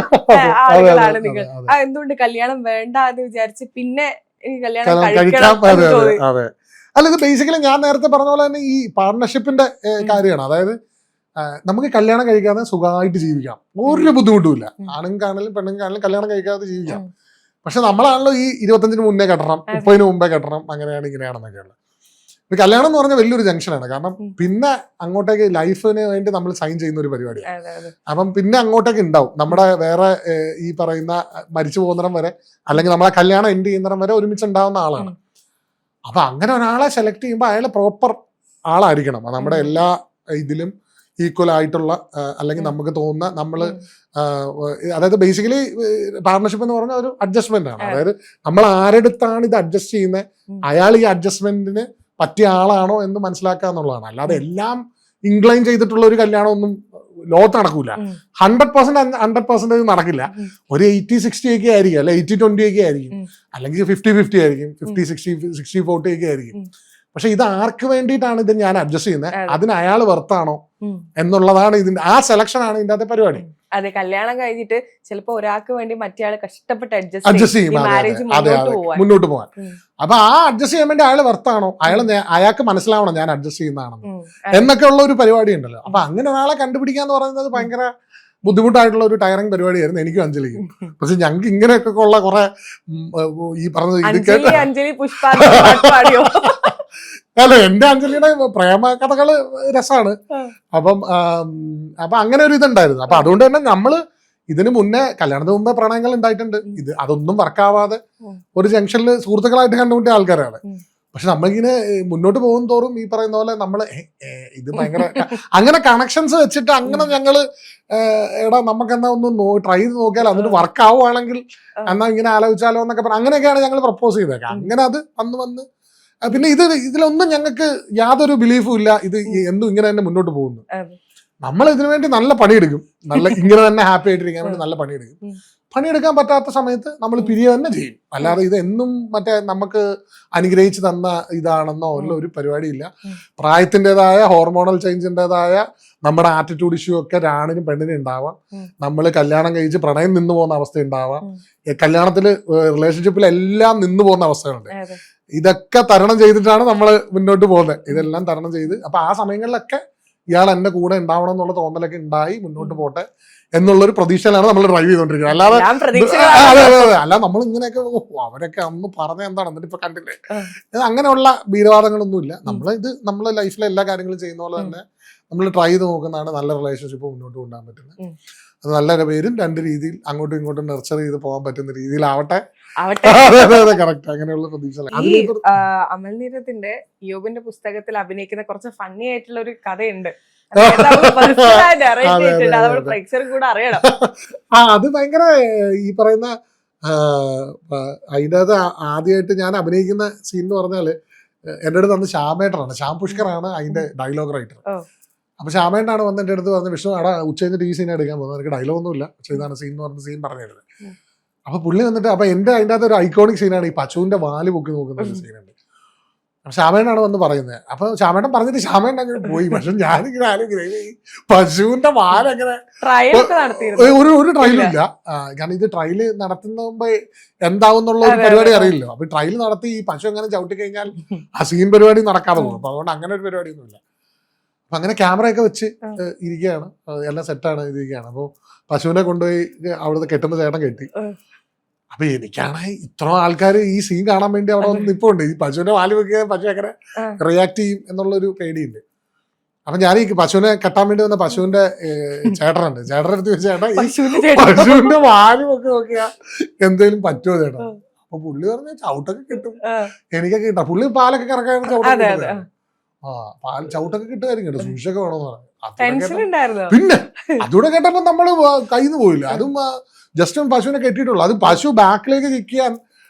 ആളുകളാണ് നിങ്ങൾ. എന്തുകൊണ്ട് കല്യാണം വേണ്ട എന്ന് വിചാരിച്ച് പിന്നെ കല്യാണം കഴിക്കാം? അതെ അല്ല, ഇത് ബേസിക്കലി ഞാൻ നേരത്തെ പറഞ്ഞ പോലെ തന്നെ ഈ പാർട്ണർഷിപ്പിന്റെ കാര്യമാണ്. അതായത് നമുക്ക് കല്യാണം കഴിക്കാതെ സുഖമായിട്ട് ജീവിക്കാം, ഒരു ബുദ്ധിമുട്ടുമില്ല. ആണും കാണലും പെണ്ണും കാണലും കല്യാണം കഴിക്കാതെ ജീവിക്കാം. പക്ഷെ നമ്മളാണല്ലോ ഈ 25-ന് മുന്നേ കെട്ടണം, 30-ന് മുമ്പേ കെട്ടണം, അങ്ങനെയാണ് ഇങ്ങനെയാണെന്നൊക്കെയുള്ള. കല്യാണം എന്ന് പറഞ്ഞാൽ വലിയൊരു ജംഗ്ഷനാണ്. കാരണം പിന്നെ അങ്ങോട്ടേക്ക് ലൈഫിന് വേണ്ടി നമ്മൾ സൈൻ ചെയ്യുന്ന ഒരു പരിപാടിയാണ്. അപ്പം പിന്നെ അങ്ങോട്ടേക്ക് ഉണ്ടാവും നമ്മുടെ വേറെ ഈ പറയുന്ന മരിച്ചു പോകുന്നിടം വരെ, അല്ലെങ്കിൽ നമ്മളെ കല്യാണം എൻഡ് ചെയ്യുന്നിടം വരെ ഒരുമിച്ച് ഉണ്ടാവുന്ന ആളാണ്. അപ്പൊ അങ്ങനെ ഒരാളെ സെലക്ട് ചെയ്യുമ്പോൾ അയാൾ പ്രോപ്പർ ആളായിരിക്കണം. നമ്മുടെ എല്ലാ ഇതിലും ഈക്വൽ ആയിട്ടുള്ള, അല്ലെങ്കിൽ നമുക്ക് തോന്നുന്ന നമ്മള് അതായത് ബേസിക്കലി പാർട്ണർഷിപ്പ് എന്ന് പറഞ്ഞാൽ ഒരു അഡ്ജസ്റ്റ്മെന്റ് ആണ്. അതായത് നമ്മൾ ആരെടുത്താണ് ഇത് അഡ്ജസ്റ്റ് ചെയ്യുന്നത്, അയാൾ ഈ അഡ്ജസ്റ്റ്മെന്റിന് പറ്റിയ ആളാണോ എന്ന് മനസ്സിലാക്കുക എന്നുള്ളതാണ്. അല്ലാതെ എല്ലാം ഇൻക്ലൈൻ ചെയ്തിട്ടുള്ള ഒരു കല്യാണം ഒന്നും ലോകത്ത് നടക്കൂല. 100% നടക്കില്ല. ഒരു 80-60 ഒക്കെ ആയിരിക്കും, അല്ലെ 80-20 ഒക്കെ ആയിരിക്കും, അല്ലെങ്കിൽ 50-50 ആയിരിക്കും, 50-60, 60-40 ഒക്കെ ആയിരിക്കും. പക്ഷെ ഇത് ആർക്ക് വേണ്ടിയിട്ടാണ് ഇത് ഞാൻ അഡ്ജസ്റ്റ് ചെയ്യുന്നത്, അതിന് അയാൾ വെർത്താണോ എന്നുള്ളതാണ് ഇതിന്റെ ആ സെലക്ഷൻ ആണ് ഇതിന്റെ അകത്തെ പരിപാടി. അതെ, കല്യാണം കഴിഞ്ഞിട്ട് ചിലപ്പോ ഒരാൾക്ക് വേണ്ടി മറ്റേ ആള് കഷ്ടപ്പെട്ട് അഡ്ജസ്റ്റ് ചെയ്യും മുന്നോട്ട് പോകാൻ. അപ്പൊ ആ അഡ്ജസ്റ്റ് ചെയ്യാൻ വേണ്ടി അയാൾ വെർത്താണോ, അയാൾക്ക് മനസ്സിലാവണം ഞാൻ അഡ്ജസ്റ്റ് ചെയ്യുന്നതാണെന്ന് എന്നൊക്കെ ഉള്ള ഒരു പരിപാടി ഉണ്ടല്ലോ. അപ്പൊ അങ്ങനെ ഒരാളെ കണ്ടുപിടിക്കാന്ന് പറയുന്നത് ഭയങ്കര ബുദ്ധിമുട്ടായിട്ടുള്ള ഒരു ടയറിംഗ് പരിപാടിയായിരുന്നു എനിക്കും അഞ്ജലിക്കും. പക്ഷെ ഞങ്ങൾക്ക് ഇങ്ങനെയൊക്കെ ഉള്ള കുറെ ഈ പറഞ്ഞത് അല്ല, എന്റെ അഞ്ജലിയുടെ പ്രേമ കഥകള് രസമാണ്. അപ്പം അങ്ങനെ ഒരു ഇതുണ്ടായിരുന്നു. അപ്പൊ അതുകൊണ്ട് തന്നെ നമ്മള് ഇതിനു മുന്നേ കല്യാണത്തിന് മുമ്പേ പ്രണയങ്ങൾ ഉണ്ടായിട്ടുണ്ട്. അതൊന്നും വർക്കാവാതെ ഒരു ജംഗ്ഷനിൽ സുഹൃത്തുക്കളായിട്ട് കണ്ടുമുട്ടിയ ആൾക്കാരാണ്. പക്ഷെ നമ്മളിങ്ങനെ മുന്നോട്ട് പോകും തോറും ഈ പറയുന്ന പോലെ നമ്മള് ഇത് ഭയങ്കര അങ്ങനെ കണക്ഷൻസ് വെച്ചിട്ട് അങ്ങനെ ഞങ്ങള് എടാ നമുക്കെന്നാ ഒന്ന് ട്രൈ ചെയ്ത് നോക്കിയാൽ അതിന് വർക്ക് ആവുകയാണെങ്കിൽ എന്നാ ഇങ്ങനെ ആലോചിച്ചാലോ എന്നൊക്കെ പറഞ്ഞാൽ അങ്ങനെയൊക്കെയാണ് ഞങ്ങൾ പ്രപ്പോസ് ചെയ്തേക്കാം. അങ്ങനെ അത് വന്ന് പിന്നെ ഇതിലൊന്നും ഞങ്ങൾക്ക് യാതൊരു ബിലീഫും ഇല്ല. ഇത് എന്നും ഇങ്ങനെ തന്നെ മുന്നോട്ട് പോകുന്നു. നമ്മൾ ഇതിനു വേണ്ടി നല്ല പണിയെടുക്കും, ഇങ്ങനെ തന്നെ ഹാപ്പി ആയിട്ടിരിക്കാൻ വേണ്ടി നല്ല പണിയെടുക്കും. പണിയെടുക്കാൻ പറ്റാത്ത സമയത്ത് നമ്മൾ പിരിയ തന്നെ ചെയ്യും. അല്ലാതെ ഇത് എന്നും മറ്റേ നമുക്ക് അനുഗ്രഹിച്ച് തന്ന ഇതാണെന്നോ ഉള്ള ഒരു പരിപാടിയില്ല. പ്രായത്തിൻ്റെതായ ഹോർമോണൽ ചേഞ്ചിൻ്റെതായ നമ്മുടെ ആറ്റിറ്റ്യൂഡ് ഇഷ്യൂ ഒക്കെ ആണിനും പെണ്ണിനും ഉണ്ടാവാം. നമ്മൾ കല്യാണം കഴിച്ച് പ്രണയം നിന്നു പോകുന്ന അവസ്ഥ ഉണ്ടാവാം. കല്യാണത്തിൽ റിലേഷൻഷിപ്പിൽ എല്ലാം നിന്നു പോകുന്ന അവസ്ഥകളുണ്ട്. ഇതൊക്കെ തരണം ചെയ്തിട്ടാണ് നമ്മൾ മുന്നോട്ട് പോകുന്നത്. ഇതെല്ലാം തരണം ചെയ്ത് അപ്പൊ ആ സമയങ്ങളിലൊക്കെ ഇയാൾ എന്റെ കൂടെ ഉണ്ടാവണം എന്നുള്ള തോന്നലൊക്കെ ഉണ്ടായി മുന്നോട്ട് പോട്ടെ എന്നുള്ളൊരു പ്രതീക്ഷയിലാണ് നമ്മൾ ഡ്രൈവ് ചെയ്തോണ്ടിരിക്കുന്നത്. അല്ലാതെ അല്ല നമ്മൾ ഇങ്ങനെയൊക്കെ അവരൊക്കെ അന്ന് പറഞ്ഞ എന്താണ് എന്നിട്ട് ഇപ്പൊ കണ്ടില്ലേ, അങ്ങനെയുള്ള ഭീരവാദങ്ങളൊന്നുമില്ല. നമ്മളെ ലൈഫിലെ എല്ലാ കാര്യങ്ങളും ചെയ്യുന്ന പോലെ തന്നെ നമ്മൾ ട്രൈ ചെയ്ത് നോക്കുന്നതാണ് നല്ല റിലേഷൻഷിപ്പ് മുന്നോട്ട് കൊണ്ടുപോകാൻ പറ്റുന്നത്. അത് നല്ല പേരും രണ്ട് രീതിയിൽ അങ്ങോട്ടും ഇങ്ങോട്ടും നെർച്ചർ ചെയ്ത് പോകാൻ പറ്റുന്ന രീതിയിലാവട്ടെ. കറക്റ്റ്, അങ്ങനെയുള്ള പ്രതീക്ഷ. അമൽനീരത്തിന്റെ യോബിന്റെ പുസ്തകത്തിൽ അഭിനയിക്കുന്ന കുറച്ച് ഫണ്ണി ആയിട്ടുള്ള ഒരു കഥയുണ്ട്. അത് ഭയങ്കര ഈ പറയുന്ന അതിൻ്റെ അകത്ത് ആദ്യമായിട്ട് ഞാൻ അഭിനയിക്കുന്ന സീൻ എന്ന് പറഞ്ഞാല് എൻ്റെ അടുത്ത് അന്ന് ശ്യാമേട്ടനാണ്, ശ്യാം പുഷ്കറാണ് അതിന്റെ ഡയലോഗ് റൈറ്റർ. അപ്പൊ ശ്യാമേട്ടനാണ് വന്ന് എൻ്റെ അടുത്ത് പറഞ്ഞ വിഷ്ണു അവിടെ ഉച്ച കഴിഞ്ഞിട്ട് ഈ സീൻ എടുക്കാൻ പോകുന്നത്, എനിക്ക് ഡയലോഗ് ഒന്നുമില്ല, പക്ഷേ ഇതാണ് സീൻ എന്ന് പറഞ്ഞ സീൻ പറഞ്ഞിരുന്നത്. അപ്പൊ പുള്ളി വന്നിട്ട് അപ്പൊ എന്റെ അതിൻ്റെ അകത്ത് ഒരു ഐക്കോണിക് സീനാണ് ഈ പശുവിന്റെ വാല് പൊക്കി നോക്കുന്ന ഒരു സീനുണ്ട്. ശ്യാമേട്ടനാണ് വന്ന് പറയുന്നത്. അപ്പൊ ശ്യാമേട്ടൻ പറഞ്ഞിട്ട് ശ്യാമേട്ടൻ അങ്ങനെ പോയി. പക്ഷെ ഞാനിങ്ങനെ ആലോചിക്കുന്നത് ഈ പശുവിന്റെ വാലങ്ങനെ ഒരു ട്രയലില്ല. കാരണം ഇത് ട്രയല് നടത്തുന്ന മുമ്പ് എന്താവും എന്നുള്ള ഒരു പരിപാടി അറിയില്ലോ. അപ്പൊ ട്രയൽ നടത്തി ഈ പശു അങ്ങനെ ചവിട്ടി കഴിഞ്ഞാൽ ആ സീൻ പരിപാടി നടക്കാതെ പോകും. അപ്പൊ അതുകൊണ്ട് അങ്ങനെ ഒരു പരിപാടിയൊന്നുമില്ല. അപ്പൊ അങ്ങനെ ക്യാമറയൊക്കെ വെച്ച് ഇരിക്കുകയാണ്, എല്ലാം സെറ്റാണ് ഇരിക്കുകയാണ്. അപ്പോൾ പശുവിനെ കൊണ്ടുപോയി അവിടുത്തെ കെട്ടുന്ന ചേട്ടൻ കെട്ടി. അപ്പൊ എനിക്കാണ് ഇത്ര ആൾക്കാർ ഈ സീൻ കാണാൻ വേണ്ടി അവിടെ വന്ന് നിപ്പുണ്ട്. ഈ പശുവിന്റെ വാല് വെക്കുക, പശു എങ്ങനെ റിയാക്ട് ചെയ്യും എന്നുള്ളൊരു പേടിയുണ്ട്. അപ്പൊ ഞാൻ ഈ പശുവിനെ കെട്ടാൻ വേണ്ടി വന്ന പശുവിന്റെ ചേട്ടനുണ്ട്. ചേട്ടൻ്റെ അടുത്ത് ചേട്ടാ ഈ പശുവിന്റെ വാല് വെക്കി നോക്കിയാ എന്തെങ്കിലും പറ്റുമോ ചേട്ടാ? അപ്പൊ പുള്ളി പറഞ്ഞ ചവിട്ടൊക്കെ കിട്ടും, എനിക്കൊക്കെ കിട്ടാം. പുള്ളി പാലൊക്കെ കറക്കാൻ ചവിട്ടൊക്കെ പാൽ ചവിട്ടൊക്കെ കിട്ടുമായിരിക്കും കേട്ടോ, സൂക്ഷിച്ചൊക്കെ വേണമെന്ന് പറഞ്ഞു. പിന്നെ അതുകൂടെ കേട്ടപ്പോ നമ്മള് കയ്യിൽ പോയില്ല. അതും ജസ്റ്റ് പശുവിനെ കെട്ടിയിട്ടുള്ളൂ. അത് പശു ബാക്കിലേക്ക് കിക്ക് ചെയ്യാൻ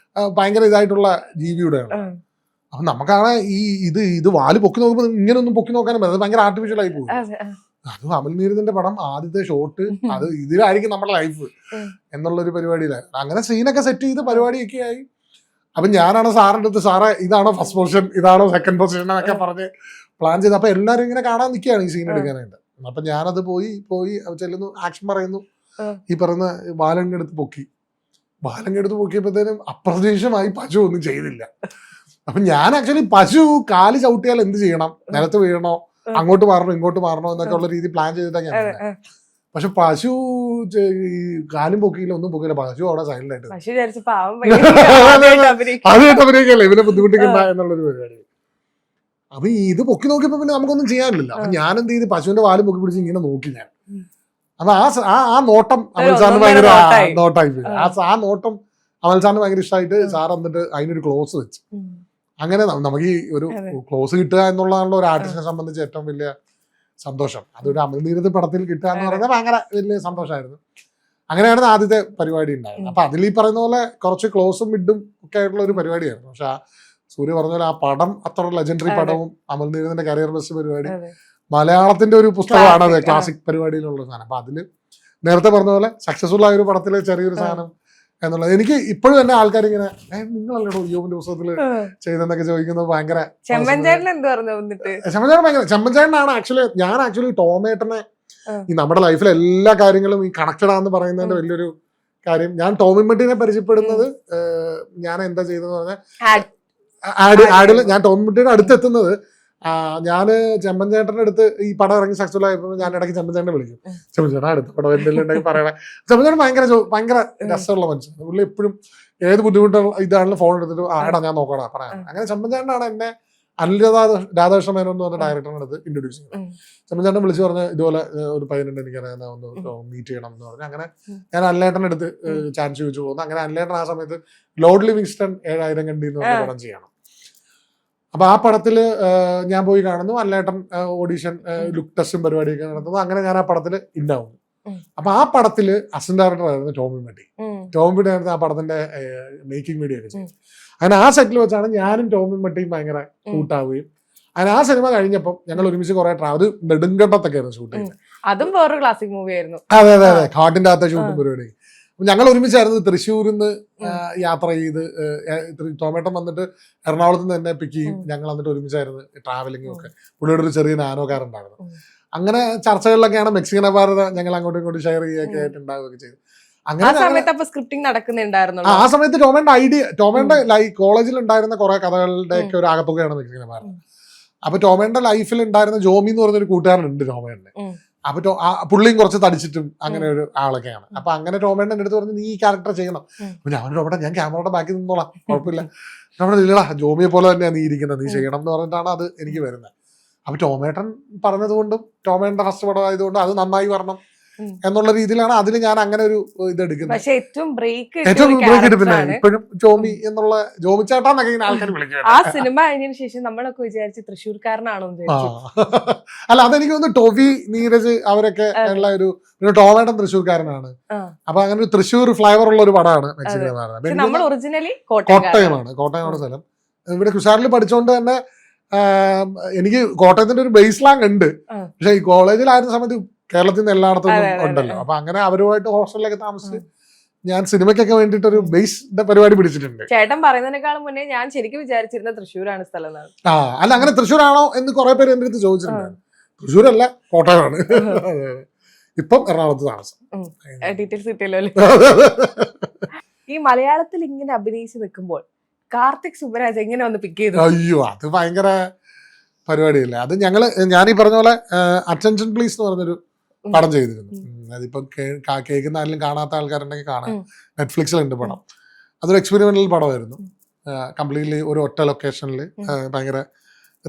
ഭയങ്കര ഇതായിട്ടുള്ള ജീവിയുടെയാണ്. അപ്പൊ നമുക്കാണ് ഇത് വാല് പൊക്കി നോക്കുമ്പോൾ ഇങ്ങനെ ഒന്നും പൊക്കി നോക്കാനും പറ്റും, അത് ഭയങ്കര ആർട്ടിഫിഷ്യൽ ആയി പോകും. അത് അമൽനീരദിന്റെ പടം ആദ്യത്തെ ഷോട്ട്, അത് ഇതിലായിരിക്കും നമ്മുടെ ലൈഫ് എന്നുള്ളൊരു പരിപാടിയിലായി. അങ്ങനെ സീനൊക്കെ സെറ്റ് ചെയ്ത് പരിപാടിയൊക്കെ ആയി. അപ്പൊ ഞാനാണ് സാറിൻ്റെ അടുത്ത്, സാറേ ഇതാണോ ഫസ്റ്റ് പൊസിഷൻ, ഇതാണോ സെക്കൻഡ് പൊസിഷൻ എന്നൊക്കെ പറഞ്ഞ് പ്ലാൻ ചെയ്ത്. അപ്പൊ എല്ലാവരും ഇങ്ങനെ കാണാൻ നിൽക്കുകയാണ് ഈ സീൻ എടുക്കാനായിട്ട്. അപ്പൊ ഞാനത് പോയി ചെല്ലുന്നു, ആക്ഷൻ പറയുന്നു, ഈ പറയുന്ന ബാലങ്കെടുത്ത് പൊക്കിയപ്പോഴത്തേനും അപ്രതീക്ഷിതമായി പശു ഒന്നും ചെയ്തില്ല. അപ്പൊ ഞാൻ ആക്ച്വലി പശു കാല് ചവിട്ടിയാൽ എന്ത് ചെയ്യണം, നിലത്ത് വീഴണോ, അങ്ങോട്ട് മാറണോ ഇങ്ങോട്ട് മാറണോ എന്നൊക്കെ ഉള്ള രീതി പ്ലാൻ ചെയ്തിട്ടാണ് ഞാൻ. പക്ഷെ പശു കാലും പൊക്കിയില്ല, ഒന്നും പൊക്കിയില്ല, പശു അവിടെ സൈലന്റ് ആയിട്ട് അതായിട്ട് അഭിനയിക്കല്ലേ, ഇവനെ ബുദ്ധിമുട്ടിക്കണ്ട എന്നുള്ളൊരു പരിപാടി. അപ്പൊ ഇത് പൊക്കി നോക്കിയപ്പോ പിന്നെ നമുക്കൊന്നും ചെയ്യാനില്ല. അപ്പൊ ഞാൻ എന്ത് ചെയ്ത് പശുവിന്റെ വാലും പൊക്കി പിടിച്ച് ഇങ്ങനെ നോക്കി ഞാൻ. അപ്പൊ ആ നോട്ടം അമൽ സാറിന് ഭയങ്കര നോട്ടായി. ആ നോട്ടം അമൽ സാറിന് ഭയങ്കര ഇഷ്ടമായിട്ട് സാർ എന്നിട്ട് അതിനൊരു ക്ലോസ് വെച്ച്. അങ്ങനെ നമുക്ക് ഈ ഒരു ക്ലോസ് കിട്ടുക എന്നുള്ളതാണല്ലോ ഒരു ആർട്ടിസ്റ്റിനെ സംബന്ധിച്ച് ഏറ്റവും വലിയ സന്തോഷം. അതൊരു അമൽനീരദ് പടത്തിൽ കിട്ടുക എന്ന് പറയുന്നത് ഭയങ്കര വലിയ സന്തോഷമായിരുന്നു. അങ്ങനെയാണ് ആദ്യത്തെ പരിപാടി ഉണ്ടായത്. അപ്പൊ അതിൽ ഈ പറയുന്ന പോലെ കുറച്ച് ക്ലോസും മിഡും ഒക്കെ ആയിട്ടുള്ള ഒരു പരിപാടിയായിരുന്നു. പക്ഷെ സൂര്യ പറഞ്ഞ പോലെ ആ പടം അത്ര ലെജൻഡറി പടവും അമൽനീരദിന്റെ കരിയർ ബെസ്റ്റ് പരിപാടി, മലയാളത്തിന്റെ ഒരു പുസ്തകമാണ് അത്, ക്ലാസിക് പരിപാടിയിലുള്ള സാധനം. അപ്പൊ അതില് നേരത്തെ പറഞ്ഞ പോലെ സക്സസ്ഫുൾ ആയ ഒരു പടത്തിലെ ചെറിയൊരു സാധനം എന്നുള്ളത് എനിക്ക് ഇപ്പോഴും തന്നെ ആൾക്കാർ ഇങ്ങനെ നിങ്ങളല്ലോ യോബിന്റെ പുസ്തകത്തില് ചെയ്തെന്നൊക്കെ ചോദിക്കുന്നത് ഭയങ്കര. ചെമ്മൻചേട്ടനാണ് ആക്ച്വലി ടോമേട്ടനെ ഈ നമ്മുടെ ലൈഫിലെ എല്ലാ കാര്യങ്ങളും ഈ കണക്റ്റഡ് ആണെന്ന് പറയുന്നതിന്റെ വലിയൊരു കാര്യം. ഞാൻ ടോമിൻമട്ടിനെ പരിചയപ്പെടുന്നത് ഞാൻ എന്താ ചെയ്തതെന്ന് പറഞ്ഞാൽ ആഡിൽ ഞാൻ ടോമിൻമട്ടിയുടെ അടുത്തെത്തുന്നത്, ഞാന് ചെമ്മൻചേട്ടന്റെ അടുത്ത് ഈ പടം ഇറങ്ങി സക്സസ്ഫുൾ ആയപ്പോൾ ഞാൻ ഇടയ്ക്ക് ചെമ്മൻചേട്ടനെ വിളിക്കും. ചെമ്മൻചേട്ടൻ അടുത്ത പടം എന്തെങ്കിലും ഉണ്ടെങ്കിൽ പറയണേ. ചെമ്മൻചേട്ടൻ ഭയങ്കര രസമുള്ള മനുഷ്യൻ. പുള്ളി എപ്പോഴും ഏത് ബുദ്ധിമുട്ടുള്ള ഇതാണെങ്കിലും ഫോൺ എടുത്തിട്ട് ആടാ ഞാൻ നോക്കടാ പറയാം. അങ്ങനെ ചെമ്മൻചേട്ടനാണ് എന്നെ അനിൽ രാധാകൃഷ്ണ മേനോൻ എന്ന് പറഞ്ഞ ഡയറക്ടറിന്റെ അടുത്ത് ഇൻട്രൊഡ്യൂസ് ചെയ്തത്. ചെമ്മൻചേട്ടൻ വിളിച്ച് പറഞ്ഞ് ഇതുപോലെ ഒരു പയ്യനുണ്ട് എനിക്കറിയാവുന്ന ഒന്ന് മീറ്റ് ചെയ്യണം എന്ന് പറഞ്ഞു. അങ്ങനെ ഞാൻ അനിലേട്ടൻ്റെ അടുത്ത് ചാൻസ് ചോദിച്ചു പോകുന്നു. അങ്ങനെ അനിലേട്ടൻ ആ സമയത്ത് ലോർഡ് ലിവിങ്സ്റ്റൺ 7000 കണ്ടി എന്ന് പറഞ്ഞ പടം ചെയ്യണം. അപ്പൊ ആ പടത്തില് ഞാൻ പോയി കാണുന്നു, അനിലേട്ടൻ ഓഡീഷൻ ലുക്ക് ടെസ്റ്റും പരിപാടിയൊക്കെ നടത്തുന്നു. അങ്ങനെ ഞാൻ ആ പടത്തിൽ ഇന്നാവുന്നു. അപ്പൊ ആ പടത്തില് അസിസ്റ്റന്റ് ഡയറക്ടർ ആയിരുന്നു ടോമിൻമട്ടി ആയിരുന്നു ആ പടത്തിന്റെ മേക്കിംഗ് വീഡിയോ ഒക്കെ ചെയ്തു. അങ്ങനെ ആ സെറ്റിൽ വെച്ചാണ് ഞാനും ടോമിൻമട്ടിയും ഭയങ്കര കൂട്ടാവുകയും അങ്ങനെ ആ സിനിമ കഴിഞ്ഞപ്പോൾ ഞങ്ങൾ ഒരുമിച്ച് കുറെ അത് നെടുങ്കണ്ടത്തൊക്കെ ആയിരുന്നു ഷൂട്ട് ചെയ്യുന്നത്. അതും വേറൊരു ക്ലാസിക് മൂവി ആയിരുന്നു. അതെ കാട്ടിന്റെ അകത്തെ ഷൂട്ടും പരിപാടി. ഞങ്ങൾ ഒരുമിച്ചായിരുന്നു തൃശ്ശൂരിൽ നിന്ന് യാത്ര ചെയ്ത് ടോമേട്ടൻ വന്നിട്ട് എറണാകുളത്ത് നിന്ന് തന്നെ പിക്ക് ചെയ്യും. ഞങ്ങൾ എന്നിട്ട് ഒരുമിച്ചായിരുന്നു ട്രാവലിംഗും ഒക്കെ. പുള്ളിയുടെ ഒരു ചെറിയ നാനോ കാർ ഉണ്ടായിരുന്നു. അങ്ങനെ ചർച്ചകളിലൊക്കെയാണ് മെക്സിക്കൻ ഭാരത ഞങ്ങൾ അങ്ങോട്ടും ഇങ്ങോട്ടും ഷെയർ ചെയ്യുകയൊക്കെ ആയിട്ടുണ്ടാവുകയൊക്കെ ചെയ്തു. അങ്ങനെ ആ സമയത്ത് ടോമേന്റെ കോളേജിൽ ഉണ്ടായിരുന്ന കുറെ കഥകളുടെ ഒക്കെ ഒരു ആകത്തുകയാണ് മെക്സിക്കൻ ഭാരത. അപ്പൊ ടോമേന്റെ ലൈഫിൽ ഉണ്ടായിരുന്ന ജോമി എന്ന് പറഞ്ഞൊരു കൂട്ടുകാരനുണ്ട് ടോമേന്റെ. അപ്പൊ പുള്ളിയും കുറച്ച് തടിച്ചിട്ടും അങ്ങനെ ഒരു ആളൊക്കെയാണ്. അപ്പൊ അങ്ങനെ ടോമേന്റെ അടുത്ത് പറഞ്ഞു നീ ഈ ക്യാരക്ടർ ചെയ്യണം. അപ്പൊ ഞാൻ ക്യാമറയുടെ ബാക്കിൽ നിന്നോളാം, കുഴപ്പമില്ല. നമ്മുടെ ഇല്ലടാ ജോമിയെ പോലെ തന്നെയാണ് നീ ഇരിക്കുന്നത്, നീ ചെയ്യണം എന്ന് പറഞ്ഞിട്ടാണ് അത് എനിക്ക് വരുന്നത്. അപ്പൊ ടോമേട്ടൻ പറഞ്ഞതുകൊണ്ടും ടോമേന്റെ ഫസ്റ്റ് പടം ആയതുകൊണ്ടും അത് നന്നായി വരണം എന്നുള്ള രീതിയിലാണ് അതിൽ ഞാൻ അങ്ങനെ ഒരു ഇത് എടുക്കുന്നത്. ഏറ്റവും ബ്രേക്ക് പിന്നെ ഇപ്പോഴും ജോമി എന്നുള്ള ജോമി ചേട്ടാന്നൊക്കെ ഇങ്ങനെ ആൾക്കാർ വിളിക്കും. ആ സിനിമ കഴിഞ്ഞതിന് ശേഷം നമ്മളൊക്കെ വിചാരിച്ച് തൃശ്ശൂർക്കാരനാണോ? അല്ല, അതെനിക്ക് തോന്നുന്നു ടോഫി, നീരജ് അവരൊക്കെ ഉള്ള ഒരു, പിന്നെ ടോമേട്ടൻ തൃശ്ശൂർക്കാരനാണ്. അപ്പൊ അങ്ങനെ ഒരു തൃശ്ശൂർ ഫ്ലേവർ ഉള്ള ഒരു പടമാണ് കോട്ടയമാണ് സ്ഥലം. ഇവിടെ കുശാറിൽ പഠിച്ചുകൊണ്ട് തന്നെ എനിക്ക് കോട്ടയത്തിന്റെ ഒരു ബേസ് സ്ലാങ് ഉണ്ട്. പക്ഷെ ഈ കോളേജിലായിരുന്ന സമയത്ത് കേരളത്തിൽ നിന്ന് എല്ലായിടത്തും ഉണ്ടല്ലോ. അപ്പൊ അങ്ങനെ അവരുമായിട്ട് ഹോസ്റ്റലിലൊക്കെ താമസിച്ച് ഞാൻ സിനിമയ്ക്കൊക്കെ വേണ്ടിട്ട് ഒരു ബേസ് പരിപാടി പിടിച്ചിട്ടുണ്ട്. ചേട്ടൻ പറയുന്നതിനേക്കാളും മുന്നേ ഞാൻ ശരിക്കും വിചാരിച്ചിരുന്ന തൃശ്ശൂരാണ് സ്ഥലം. അല്ല, അങ്ങനെ തൃശ്ശൂരാണോ എന്ന് കുറെ പേര് എന്റെ അടുത്ത് ചോദിച്ചിട്ടുണ്ട്. തൃശ്ശൂരല്ല, കോട്ടയമാണ്. ഇപ്പം എറണാകുളത്ത് താമസം. ഡീറ്റെയിൽസ് കിട്ടിയല്ലോ. ഈ മലയാളത്തിൽ ഇങ്ങനെ അഭിനയിച്ച് നിൽക്കുമ്പോൾ കാർത്തിക് സുബ്ബരാജ് എങ്ങനെ വന്ന് പിക്ക് ചെയ്തു? അയ്യോ, അത് ഭയങ്കര പരിപാടിയല്ലേ. അത് ഞാനീ പറഞ്ഞ പോലെ അറ്റൻഷൻ പ്ലീസ് എന്ന് പറഞ്ഞൊരു പടം ചെയ്തിരുന്നു. അതിപ്പോ കേൾക്കുന്ന ആരെങ്കിലും കാണാത്ത ആൾക്കാരുണ്ടെങ്കിൽ കാണാം. നെറ്റ്ഫ്ലിക്സിലുണ്ട് പടം. അതൊരു എക്സ്പെരിമെന്റൽ പടമായിരുന്നു. കംപ്ലീറ്റ്ലി ഒരു ഒറ്റ ലൊക്കേഷനിൽ ഭയങ്കര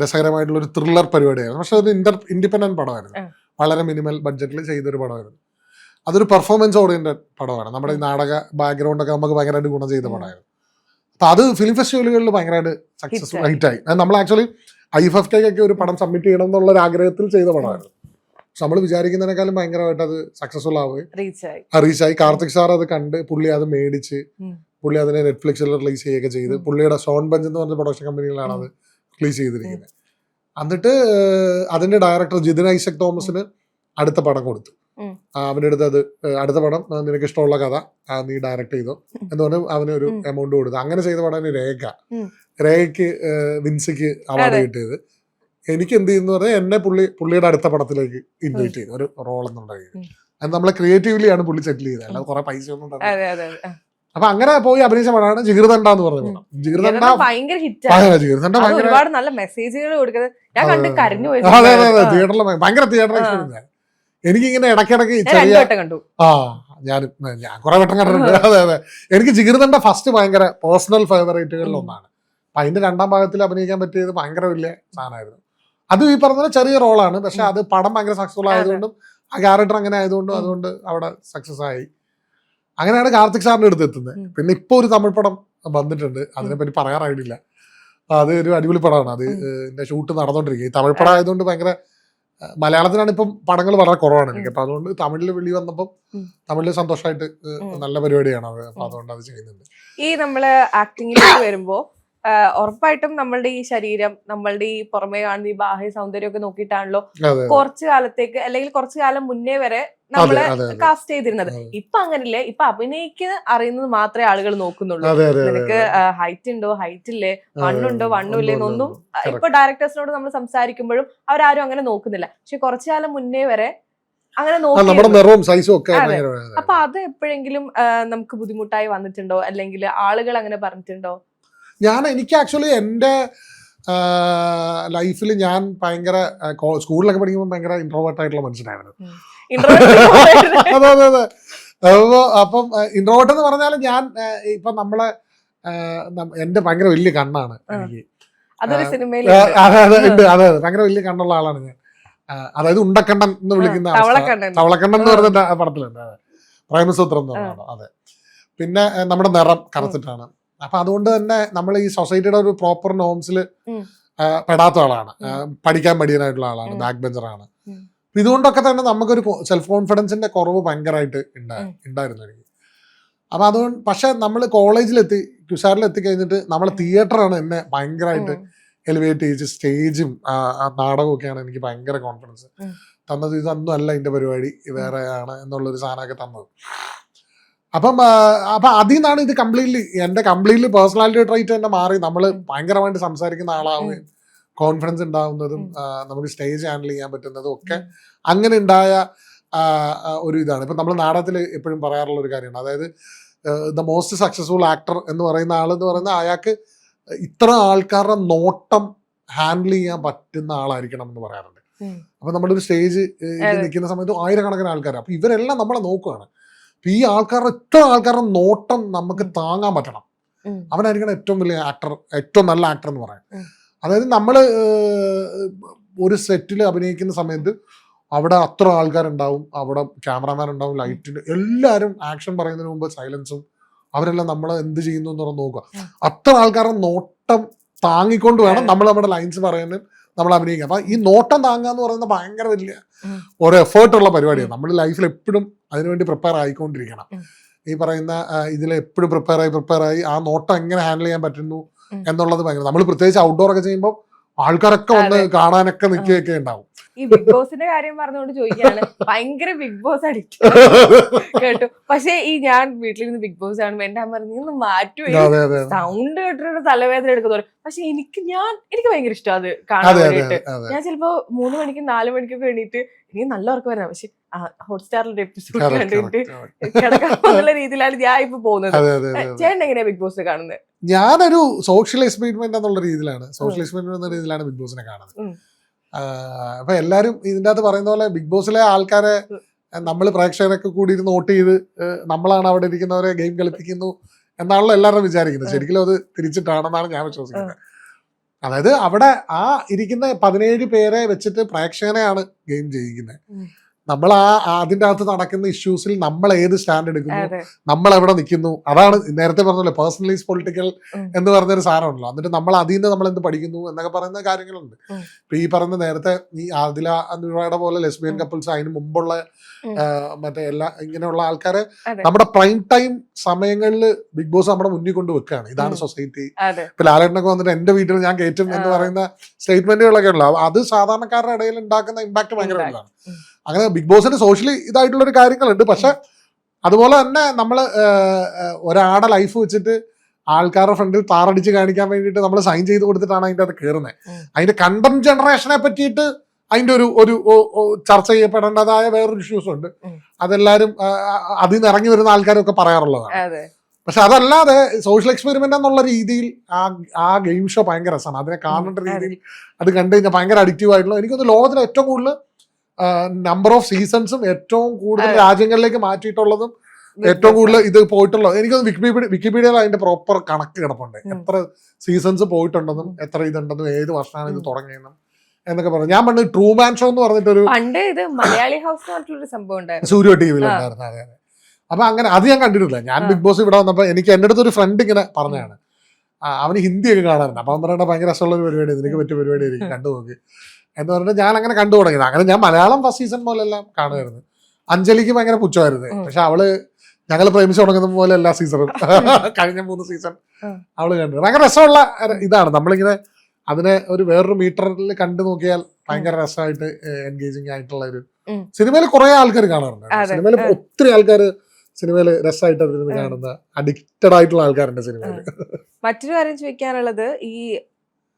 രസകരമായിട്ടുള്ള ഒരു ത്രില്ലർ പരിപാടിയായിരുന്നു. പക്ഷെ അത് ഇൻഡിപെൻഡന്റ് പടമായിരുന്നു. വളരെ മിനിമൽ ബഡ്ജറ്റിൽ ചെയ്തൊരു പടമായിരുന്നു. അതൊരു പെർഫോമൻസ് ഓറിയന്റഡ് പടമാണ്. നമ്മുടെ ഈ നാടക ബാക്ക്ഗ്രൗണ്ട് ഒക്കെ നമുക്ക് ഭയങ്കരമായിട്ട് ഗുണം ചെയ്ത പടമായിരുന്നു. അപ്പൊ അത് ഫിലിം ഫെസ്റ്റിവലുകളിൽ ഭയങ്കരമായിട്ട് സക്സസ്ഫുൾ ഹിറ്റായി. നമ്മൾ ആക്ച്വലി IFFK ഒരു പടം സബ്മിറ്റ് ചെയ്യണം എന്നുള്ള ഒരു ആഗ്രഹത്തിൽ ചെയ്ത പടമായിരുന്നു. പക്ഷെ നമ്മൾ വിചാരിക്കുന്നതിനേക്കാളും ഭയങ്കരമായിട്ട് അത് സക്സസ്ഫുൾ ആവുകയും റീച്ചായി. കാർത്തിക് സാർ അത് കണ്ട് പുള്ളി അത് മേടിച്ച് പുള്ളി അതിനെ നെറ്റ്ഫ്ലിക്സിൽ റിലീസ് ചെയ്യുകയൊക്കെ ചെയ്ത് പുള്ളിയുടെ സ്റ്റോൺ ബഞ്ച് എന്ന് പറഞ്ഞ പ്രൊഡക്ഷൻ കമ്പനികളാണ് അത് റിലീസ് ചെയ്തിരിക്കുന്നത്. എന്നിട്ട് അതിന്റെ ഡയറക്ടർ ജിതിൻ ഐസക് തോമസിന് അടുത്ത പടം കൊടുത്തു. അവൻ്റെ അടുത്ത് അത് അടുത്ത പടം നിനക്ക് ഇഷ്ടമുള്ള കഥ നീ ഡയറക്ട് ചെയ്തോ എന്ന് പറഞ്ഞ് അവനൊരു എമൗണ്ട് കൊടുത്തു. അങ്ങനെ ചെയ്ത പടമാണ് രേഖയ്ക്ക് വിൻസിക്ക് അവാർഡ് കിട്ടിയത്. എനിക്ക് എന്ത് ചെയ്യുന്ന പറഞ്ഞാൽ എന്നെ പുള്ളിയുടെ അടുത്ത പടത്തിലേക്ക് ഇൻവൈറ്റ് ചെയ്തു, ഒരു റോൾ എന്നുണ്ടായി. അത് നമ്മളെ ക്രിയേറ്റീവ്ലി ആണ് പുള്ളി സെറ്റിൽ ചെയ്തത്, അല്ലാതെ കുറെ പൈസ ഒന്നും. അപ്പൊ അങ്ങനെ പോയി അഭിനയിച്ച പടമാണ് ജിഗർദണ്ഡ എന്ന് പറഞ്ഞ പടം. ജിഗർദണ്ഡ ഒരുപാട് നല്ല മെസ്സേജുകൾ കൊടുക്കുന്നത് ഞാൻ കണ്ട് കരഞ്ഞു പോയി. അതെ അതെ അതെ, തിയേറ്ററിൽ ഭയങ്കര തിയേറ്റർ എക്സ്പീരിയൻസ്. എനിക്കിങ്ങനെ ഇടയ്ക്കിടയ്ക്ക് ഞാൻ കുറെ വട്ടം കണ്ടിട്ടുണ്ട്. അതെ അതെ, എനിക്ക് ജിഗർദണ്ഡ ഫസ്റ്റ് ഭയങ്കര പേഴ്സണൽ ഫേവറേറ്റുകളിൽ ഒന്നാണ്. അപ്പൊ അതിന്റെ രണ്ടാം ഭാഗത്തിൽ അഭിനയിക്കാൻ പറ്റിയത് ഭയങ്കര വലിയ സാധനമായിരുന്നു. അത് ഈ പറഞ്ഞ ചെറിയ റോളാണ്, പക്ഷെ അത് പടം ഭയങ്കര സക്സസ്ഫുൾ ആയതുകൊണ്ടും ആ ക്യാരക്ടർ അങ്ങനെ ആയതുകൊണ്ടും അതുകൊണ്ട് അവിടെ സക്സസ് ആയി. അങ്ങനെയാണ് കാർത്തിക് സാറിന്റെ അടുത്ത് എത്തുന്നത്. പിന്നെ ഇപ്പൊ ഒരു തമിഴ് പടം വന്നിട്ടുണ്ട്, അതിനെപ്പറ്റി പറയാറായിട്ടില്ല. അത് ഒരു അടിപൊളി പടമാണ്. അത് എന്റെ ഷൂട്ട് നടന്നുകൊണ്ടിരിക്കുക. ഈ തമിഴ് പടം ആയതുകൊണ്ട് ഭയങ്കര, മലയാളത്തിലാണ് ഇപ്പം പടങ്ങൾ വളരെ കുറവാണ് എനിക്ക്. അപ്പൊ അതുകൊണ്ട് തമിഴിൽ വിളി വന്നപ്പം തമിഴിൽ സന്തോഷമായിട്ട് നല്ല പരിപാടിയാണ് അത്. അപ്പൊ അതുകൊണ്ട് അത് ചെയ്യുന്നുണ്ട്. ഈ നമ്മള് ആക്ടിങ്ങിലേക്ക് വരുമ്പോ ഉറപ്പായിട്ടും നമ്മളുടെ ഈ ശരീരം, നമ്മളുടെ ഈ പുറമേ കാണുന്ന ഈ ബാഹ്യ സൗന്ദര്യം ഒക്കെ നോക്കിയിട്ടാണല്ലോ കുറച്ചു കാലത്തേക്ക് അല്ലെങ്കിൽ കുറച്ചു കാലം മുന്നേ വരെ നമ്മള് കാസ്റ്റ് ചെയ്തിരുന്നത്. ഇപ്പൊ അങ്ങനില്ലേ, ഇപ്പൊ അഭിനയിക്കുന്ന അറിയുന്നത് മാത്രമേ ആളുകൾ നോക്കുന്നുള്ളൂ. നിനക്ക് ഹൈറ്റ് ഉണ്ടോ, ഹൈറ്റ് ഇല്ലേ, വണ്ണുണ്ടോ, വണ്ണുമില്ലേ എന്നൊന്നും ഇപ്പൊ ഡയറക്ടേഴ്സിനോട് നമ്മൾ സംസാരിക്കുമ്പോഴും അവരാരും അങ്ങനെ നോക്കുന്നില്ല. പക്ഷെ കുറച്ചു കാലം മുന്നേ വരെ അങ്ങനെ നോക്കി. അപ്പൊ അത് എപ്പോഴെങ്കിലും നമുക്ക് ബുദ്ധിമുട്ടായി വന്നിട്ടുണ്ടോ, അല്ലെങ്കിൽ ആളുകൾ അങ്ങനെ പറഞ്ഞിട്ടുണ്ടോ? എനിക്ക് ആക്ച്വലി എൻ്റെ ലൈഫിൽ ഞാൻ ഭയങ്കര സ്കൂളിലൊക്കെ പഠിക്കുമ്പോൾ ഭയങ്കര ഇൻട്രോവേർട്ട് ആയിട്ടുള്ള മനുഷ്യനായിരുന്നു. അതെ അതെ അതെ. അപ്പം ഇൻട്രോവേർട്ട് എന്ന് പറഞ്ഞാൽ ഞാൻ ഇപ്പൊ നമ്മളെ എന്റെ ഭയങ്കര വലിയ കണ്ണാണ് എനിക്ക്. അതെ അതെ, ഭയങ്കര വലിയ കണ്ണുള്ള ആളാണ് ഞാൻ. അതായത് ഉണ്ടക്കണ്ണൻ എന്ന് വിളിക്കുന്ന തവളക്കണ്ണൻ എന്ന് പറഞ്ഞ പടത്തിലുണ്ട്. അതെ, പ്രേമസൂത്രം എന്ന് പറഞ്ഞാൽ. അതെ. പിന്നെ നമ്മുടെ നിറം കറുത്തിട്ടാണ്. അപ്പൊ അതുകൊണ്ട് തന്നെ നമ്മൾ ഈ സൊസൈറ്റിയുടെ ഒരു പ്രോപ്പർ നോംസിൽ പെടാത്ത ആളാണ്, പഠിക്കാൻ മടിയനായിട്ടുള്ള ആളാണ്, ബാക്ക് ബെഞ്ചറാണ്. ഇതുകൊണ്ടൊക്കെ തന്നെ നമുക്കൊരു സെൽഫ് കോൺഫിഡൻസിന്റെ കുറവ് ഭയങ്കരമായിട്ട് ഉണ്ടായിരുന്നു എനിക്ക്. അപ്പൊ അതുകൊണ്ട് പക്ഷെ നമ്മൾ കോളേജിലെത്തി, കുശാറിൽ എത്തിക്കഴിഞ്ഞിട്ട് നമ്മളെ തിയേറ്ററാണ് എന്നെ ഭയങ്കരമായിട്ട് എലിവേറ്റ് ചെയ്ത്, സ്റ്റേജും നാടകമൊക്കെയാണ് എനിക്ക് ഭയങ്കര കോൺഫിഡൻസ് തന്നത്. ഇതൊന്നും അല്ല ഇതിന്റെ പരിപാടി, വേറെയാണ് എന്നുള്ളൊരു സാധനമൊക്കെ തന്നത്. അപ്പം അതിൽ നിന്നാണ് ഇത് കംപ്ലീറ്റ്ലി പേഴ്സണാലിറ്റി ട്രൈറ്റ് തന്നെ മാറി. നമ്മൾ ഭയങ്കരമായിട്ട് സംസാരിക്കുന്ന ആളാവുകയും കോൺഫിഡൻസ് ഉണ്ടാവുന്നതും നമുക്ക് സ്റ്റേജ് ഹാൻഡിൽ ചെയ്യാൻ പറ്റുന്നതും ഒക്കെ അങ്ങനെ ഉണ്ടായ ഒരു ഇതാണ്. ഇപ്പം നമ്മൾ നാടകത്തിൽ എപ്പോഴും പറയാറുള്ള ഒരു കാര്യമാണ്. അതായത് ദ മോസ്റ്റ് സക്സസ്ഫുൾ ആക്ടർ എന്ന് പറയുന്ന ആളെന്ന് പറയുന്നത് അയാൾക്ക് ഇത്ര ആൾക്കാരുടെ നോട്ടം ഹാൻഡിൽ ചെയ്യാൻ പറ്റുന്ന ആളായിരിക്കണം എന്ന് പറയാറുണ്ട്. അപ്പൊ നമ്മളൊരു സ്റ്റേജ് നിൽക്കുന്ന സമയത്ത് ആയിരക്കണക്കിന് ആൾക്കാർ, അപ്പൊ ഇവരെല്ലാം നമ്മളെ നോക്കുകയാണ്. അപ്പൊ ഈ ആൾക്കാരുടെ ഏറ്റവും ആൾക്കാരുടെ നോട്ടം നമുക്ക് താങ്ങാൻ പറ്റണം. അവനായിരിക്കണം ഏറ്റവും വലിയ ആക്ടർ, ഏറ്റവും നല്ല ആക്ടർ എന്ന് പറയാം. അതായത് നമ്മൾ ഒരു സെറ്റിൽ അഭിനയിക്കുന്ന സമയത്ത് അവിടെ അത്ര ആൾക്കാരുണ്ടാവും, അവിടെ ക്യാമറാമാൻ ഉണ്ടാവും, ലൈറ്റിന് എല്ലാവരും ആക്ഷൻ പറയുന്നതിന് മുമ്പ് സൈലൻസും, അവരെല്ലാം നമ്മൾ എന്ത് ചെയ്യുന്നു എന്ന് പറഞ്ഞ് നോക്കുക. അത്ര ആൾക്കാരുടെ നോട്ടം താങ്ങിക്കൊണ്ട് വേണം നമ്മൾ നമ്മുടെ ലൈൻസ് പറയാനും നമ്മൾ അഭിനയിക്കുക. അപ്പൊ ഈ നോട്ടം താങ്ങുക എന്ന് പറയുന്നത് ഭയങ്കര വലിയ ഒരു എഫേർട്ടുള്ള പരിപാടിയാണ്. നമ്മൾ ലൈഫിൽ എപ്പോഴും അതിനുവേണ്ടി പ്രിപ്പയർ ആയിക്കൊണ്ടിരിക്കണം. ഈ പറയുന്ന ഇതിൽ എപ്പോഴും പ്രിപ്പയർ ആയി ആ നോട്ടം എങ്ങനെ ഹാൻഡിൽ ചെയ്യാൻ പറ്റുന്നു എന്നുള്ളത് ഭയങ്കര. നമ്മൾ പ്രത്യേകിച്ച് ഔട്ട്ഡോർ ഒക്കെ ചെയ്യുമ്പോൾ ആൾക്കാരൊക്കെ വന്ന് കാണാനൊക്കെ നിൽക്കുകയൊക്കെ ഉണ്ടാവും. ഈ ബിഗ് ബോസിന്റെ കാര്യം പറഞ്ഞുകൊണ്ട് ചോദിക്കാണ്, ഭയങ്കര ബിഗ് ബോസ് അഡിക്റ്റ് കേട്ടു. പക്ഷെ ഈ ഞാൻ വീട്ടിലിരുന്ന് ബിഗ് ബോസ് കാണുമ്പോ എന്റെ അമ്മ പറഞ്ഞു ഒന്ന് മാറ്റും, സൗണ്ട് കേട്ടിട്ട് തലവേദന എടുക്കുന്ന പോലെ. പക്ഷെ എനിക്ക് ഭയങ്കര ഇഷ്ടം അത് കാണാൻ വേണ്ടിട്ട്. ഞാൻ ചിലപ്പോ 3 മണിക്കും 4 മണിക്കൊക്കെ എണീറ്റ് എനിക്ക് നല്ല ഉറക്കം വരുന്നത്, പക്ഷെ ഹോട്ട്സ്റ്റാറിൽ എപ്പിസോഡ് കണ്ടിട്ട് കിടക്കാന്നുള്ള രീതിയിലാണ് ഞാൻ ഇപ്പൊ പോകുന്നത്. ചേട്ടൻ എങ്ങനെയാ ബിഗ് ബോസ് കാണുന്നത്? ഞാനൊരു സോഷ്യൽ എക്സ്പെരിമെന്റ് എന്നുള്ള രീതിയിലാണ് ബിഗ് ബോസിനെ കാണുന്നത്. അപ്പൊ എല്ലാരും ഇതിൻ്റെ അകത്ത് പറയുന്ന പോലെ ബിഗ് ബോസിലെ ആൾക്കാരെ നമ്മൾ പ്രേക്ഷകരൊക്കെ കൂടി ഇരുന്ന് വോട്ട് ചെയ്ത് നമ്മളാണ് അവിടെ ഇരിക്കുന്നവരെ ഗെയിം കളിപ്പിക്കുന്നു എന്നാണല്ലോ എല്ലാവരും വിചാരിക്കുന്നത്. ശരിക്കും അത് തിരിച്ചിട്ടാണെന്നാണ് ഞാൻ വിശ്വസിക്കുന്നത്. അതായത് അവിടെ ആ ഇരിക്കുന്ന 17 പേരെ വെച്ചിട്ട് പ്രേക്ഷകനെയാണ് ഗെയിം ചെയ്യിക്കുന്നത്. നമ്മൾ അതിൻ്റെ അകത്ത് നടക്കുന്ന ഇഷ്യൂസിൽ നമ്മൾ ഏത് സ്റ്റാൻഡ് എടുക്കുന്നു, നമ്മൾ എവിടെ നിൽക്കുന്നു, അതാണ് നേരത്തെ പറഞ്ഞല്ലോ പേഴ്സണലി പൊളിറ്റിക്കൽ എന്ന് പറഞ്ഞൊരു സാധനമുണ്ടല്ലോ. എന്നിട്ട് നമ്മൾ അതിൽ നിന്ന് നമ്മൾ എന്ത് പഠിക്കുന്നു എന്നൊക്കെ പറയുന്ന കാര്യങ്ങളുണ്ട്. ഇപ്പൊ ഈ പറയുന്ന നേരത്തെ ഈ ആദില അനുരായുടെ പോലെ ലെസ്ബിയൻ കപ്പിൾസ്, അതിന് മുമ്പുള്ള മറ്റേ എല്ലാ ഇങ്ങനെയുള്ള ആൾക്കാരെ നമ്മുടെ പ്രൈം ടൈം സമയങ്ങളിൽ ബിഗ് ബോസ് നമ്മുടെ മുന്നിൽ കൊണ്ട് വെക്കുകയാണ്. ഇതാണ് സൊസൈറ്റി. ഇപ്പൊ ലാലേട്ടനൊക്കെ വന്നിട്ട് എന്റെ വീട്ടിൽ ഞാൻ കയറ്റും എന്ന് പറയുന്ന സ്റ്റേറ്റ്മെന്റുകളൊക്കെ ഉള്ളു. അത് സാധാരണക്കാരുടെ ഇടയിൽ ഉണ്ടാക്കുന്ന ഇമ്പാക്ട് ഭയങ്കര വലുതാണ്. അങ്ങനെ ബിഗ് ബോസിന് സോഷ്യലി ഇതായിട്ടുള്ളൊരു കാര്യങ്ങളുണ്ട്. പക്ഷെ അതുപോലെ തന്നെ നമ്മൾ ഒരാളുടെ ലൈഫ് വെച്ചിട്ട് ആൾക്കാരുടെ ഫ്രണ്ടിൽ താറടിച്ച് കാണിക്കാൻ വേണ്ടിയിട്ട് നമ്മൾ സൈൻ ചെയ്ത് കൊടുത്തിട്ടാണ് അതിൻ്റെ അത് കയറുന്നത്. അതിന്റെ കണ്ടന്റ് ജനറേഷനെ പറ്റിയിട്ട് അതിന്റെ ഒരു ചർച്ച ചെയ്യപ്പെടേണ്ടതായ വേറൊരു ഇഷ്യൂസ് ഉണ്ട്. അതെല്ലാരും അതിൽ നിന്ന് ഇറങ്ങി വരുന്ന ആൾക്കാരൊക്കെ പറയാറുള്ളതാണ്. പക്ഷെ അതല്ലാതെ സോഷ്യൽ എക്സ്പെരിമെന്റ് എന്നുള്ള രീതിയിൽ ആ ഗെയിം ഷോ ഭയങ്കര രസമാണ്. അതിനെ കാണേണ്ട രീതിയിൽ അത് കണ്ടു കഴിഞ്ഞാൽ ഭയങ്കര അഡിക്റ്റീവ് ആയിട്ടുള്ള, എനിക്കൊന്ന് ലോകത്തിൽ ഏറ്റവും കൂടുതൽ നമ്പർ ഓഫ് സീസൺസും ഏറ്റവും കൂടുതൽ രാജ്യങ്ങളിലേക്ക് മാറ്റിയിട്ടുള്ളതും ഏറ്റവും കൂടുതൽ ഇത് പോയിട്ടുള്ളത് എനിക്കൊന്ന് വിക്കിപീഡിയയിൽ അതിന്റെ പ്രോപ്പർ കണക്ക് കിടപ്പുണ്ട്. എത്ര സീസൺസ് പോയിട്ടുണ്ടെന്നും എത്ര ഇതുണ്ടെന്നും ഏത് വർഷമാണ് ഇത് തുടങ്ങിയെന്നും എന്നൊക്കെ പറഞ്ഞു. ഞാൻ പണ്ട് ട്രൂമാൻ ഷോ എന്ന് പറഞ്ഞിട്ടൊരു മലയാളി ഹൗസ് സംഭവം സൂര്യ ടിവിയിലുണ്ടായിരുന്നു. അതെ. അപ്പൊ അങ്ങനെ അത് ഞാൻ കണ്ടിട്ടില്ല. ഞാൻ ബിഗ് ബോസ് ഇവിടെ വന്നപ്പോൾ എനിക്ക് എൻ്റെ അടുത്തൊരു ഫ്രണ്ട് ഇങ്ങനെ പറഞ്ഞതാണ്, അവന് ഹിന്ദിയൊക്കെ കാണാറുണ്ട്. അപ്പം പറയേണ്ട ഭയങ്കര രസമുള്ള ഒരു പരിപാടി, നിനക്ക് പറ്റിയ പരിപാടി ആയിരിക്കും, കണ്ടു നോക്കി എന്ന് പറഞ്ഞിട്ട് ഞാൻ അങ്ങനെ കണ്ടു തുടങ്ങിയത്. അങ്ങനെ ഞാൻ മലയാളം ഫസ്റ്റ് സീസൺ പോലെല്ലാം കാണുമായിരുന്നു. അഞ്ജലിക്ക് ഭയങ്കര പുച്ഛമായിരുന്നു. പക്ഷെ അവള് ഞങ്ങൾ പ്രേമിച്ചു തുടങ്ങുന്ന പോലെ എല്ലാ സീസണും കഴിഞ്ഞ 3 സീസൺ അവള് കണ്ടു. ഭയങ്കര രസമുള്ള ഇതാണ്. നമ്മളിങ്ങനെ അതിനെ ഒരു വേറൊരു മീറ്ററിൽ കണ്ടു നോക്കിയാൽ ഭയങ്കര രസമായിട്ട് എൻഗേജിങ് ആയിട്ടുള്ള ഒരു സിനിമയിൽ കുറെ ആൾക്കാർ കാണാറുണ്ട്. സിനിമയിൽ ഒത്തിരി ആൾക്കാർ സിനിമയിൽ രസമായിട്ട് അതിരുന്ന് കാണുന്ന അഡിക്റ്റഡ് ആയിട്ടുള്ള ആൾക്കാരുണ്ട് സിനിമയിൽ. മറ്റൊരു കാര്യം ചോദിക്കാനുള്ളത്, ഈ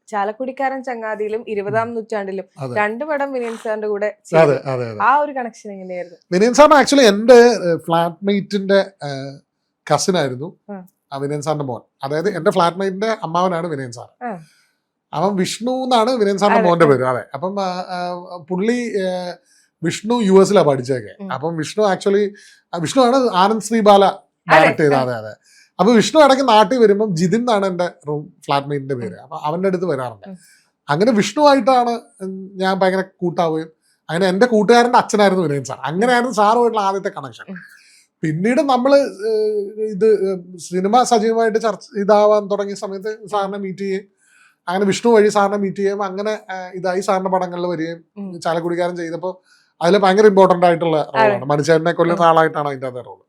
ചാലക്കുടിക്കാരൻ ചങ്ങാതിയിലും 20-ാം നൂറ്റാണ്ടിലും 2 പടം വിനയൻ സാറിന്റെ കൂടെ ആ ഒരു കണക്ഷൻ എങ്ങനെയായിരുന്നു? വിനയൻ സാറിന് ആക്ച്വലി എന്റെ ഫ്ലാറ്റ്മേറ്റിന്റെ കസിൻ ആയിരുന്നു വിനയൻ സാറിന്റെ മോൻ. അതായത് എന്റെ ഫ്ലാറ്റ്മേറ്റിന്റെ അമ്മാവനാണ് വിനയൻ സാർ. അവൻ വിഷ്ണു എന്നാണ് വിനയൻ സാറിന്റെ മോന്റെ പേര്. അതെ. അപ്പം പുള്ളി വിഷ്ണു US പഠിച്ചതൊക്കെ. അപ്പം വിഷ്ണു ആണ് ആനന്ദ് ശ്രീബാല ഡയറക്ട് ചെയ്തത്. അതെ. അപ്പൊ വിഷ്ണു ഇടയ്ക്ക് നാട്ടിൽ വരുമ്പം ജിതിൻ എന്നാണ് എൻ്റെ ഫ്ലാറ്റ്മേറ്റിന്റെ പേര്. അപ്പൊ അവന്റെ അടുത്ത് വരാറുണ്ട്. അങ്ങനെ വിഷ്ണു ആയിട്ടാണ് ഞാൻ ഭയങ്കര കൂട്ടാവുകയും അങ്ങനെ എൻ്റെ കൂട്ടുകാരൻ്റെ അച്ഛനായിരുന്നു വിനയൻ സാർ. അങ്ങനെയായിരുന്നു സാറുമായിട്ടുള്ള ആദ്യത്തെ കണക്ഷൻ. പിന്നീട് നമ്മൾ ഇത് സിനിമ സജീവമായിട്ട് ഇതാവാൻ തുടങ്ങിയ സമയത്ത് സാറിനെ മീറ്റ് ചെയ്യുകയും അങ്ങനെ വിഷ്ണു വഴി സാറിനെ മീറ്റ് ചെയ്യുകയും അങ്ങനെ ഇതായി സാറിന്റെ പടങ്ങളിൽ വരികയും ചാലക്കുടിക്കാരൻ ചെയ്തപ്പോൾ അതിൽ ഭയങ്കര ഇമ്പോർട്ടൻ്റ് ആയിട്ടുള്ള റോളാണ്. മനുഷ്യനെ കൊല്ലുന്ന ആളായിട്ടാണ് അതിൻ്റെ അതേ റോള്.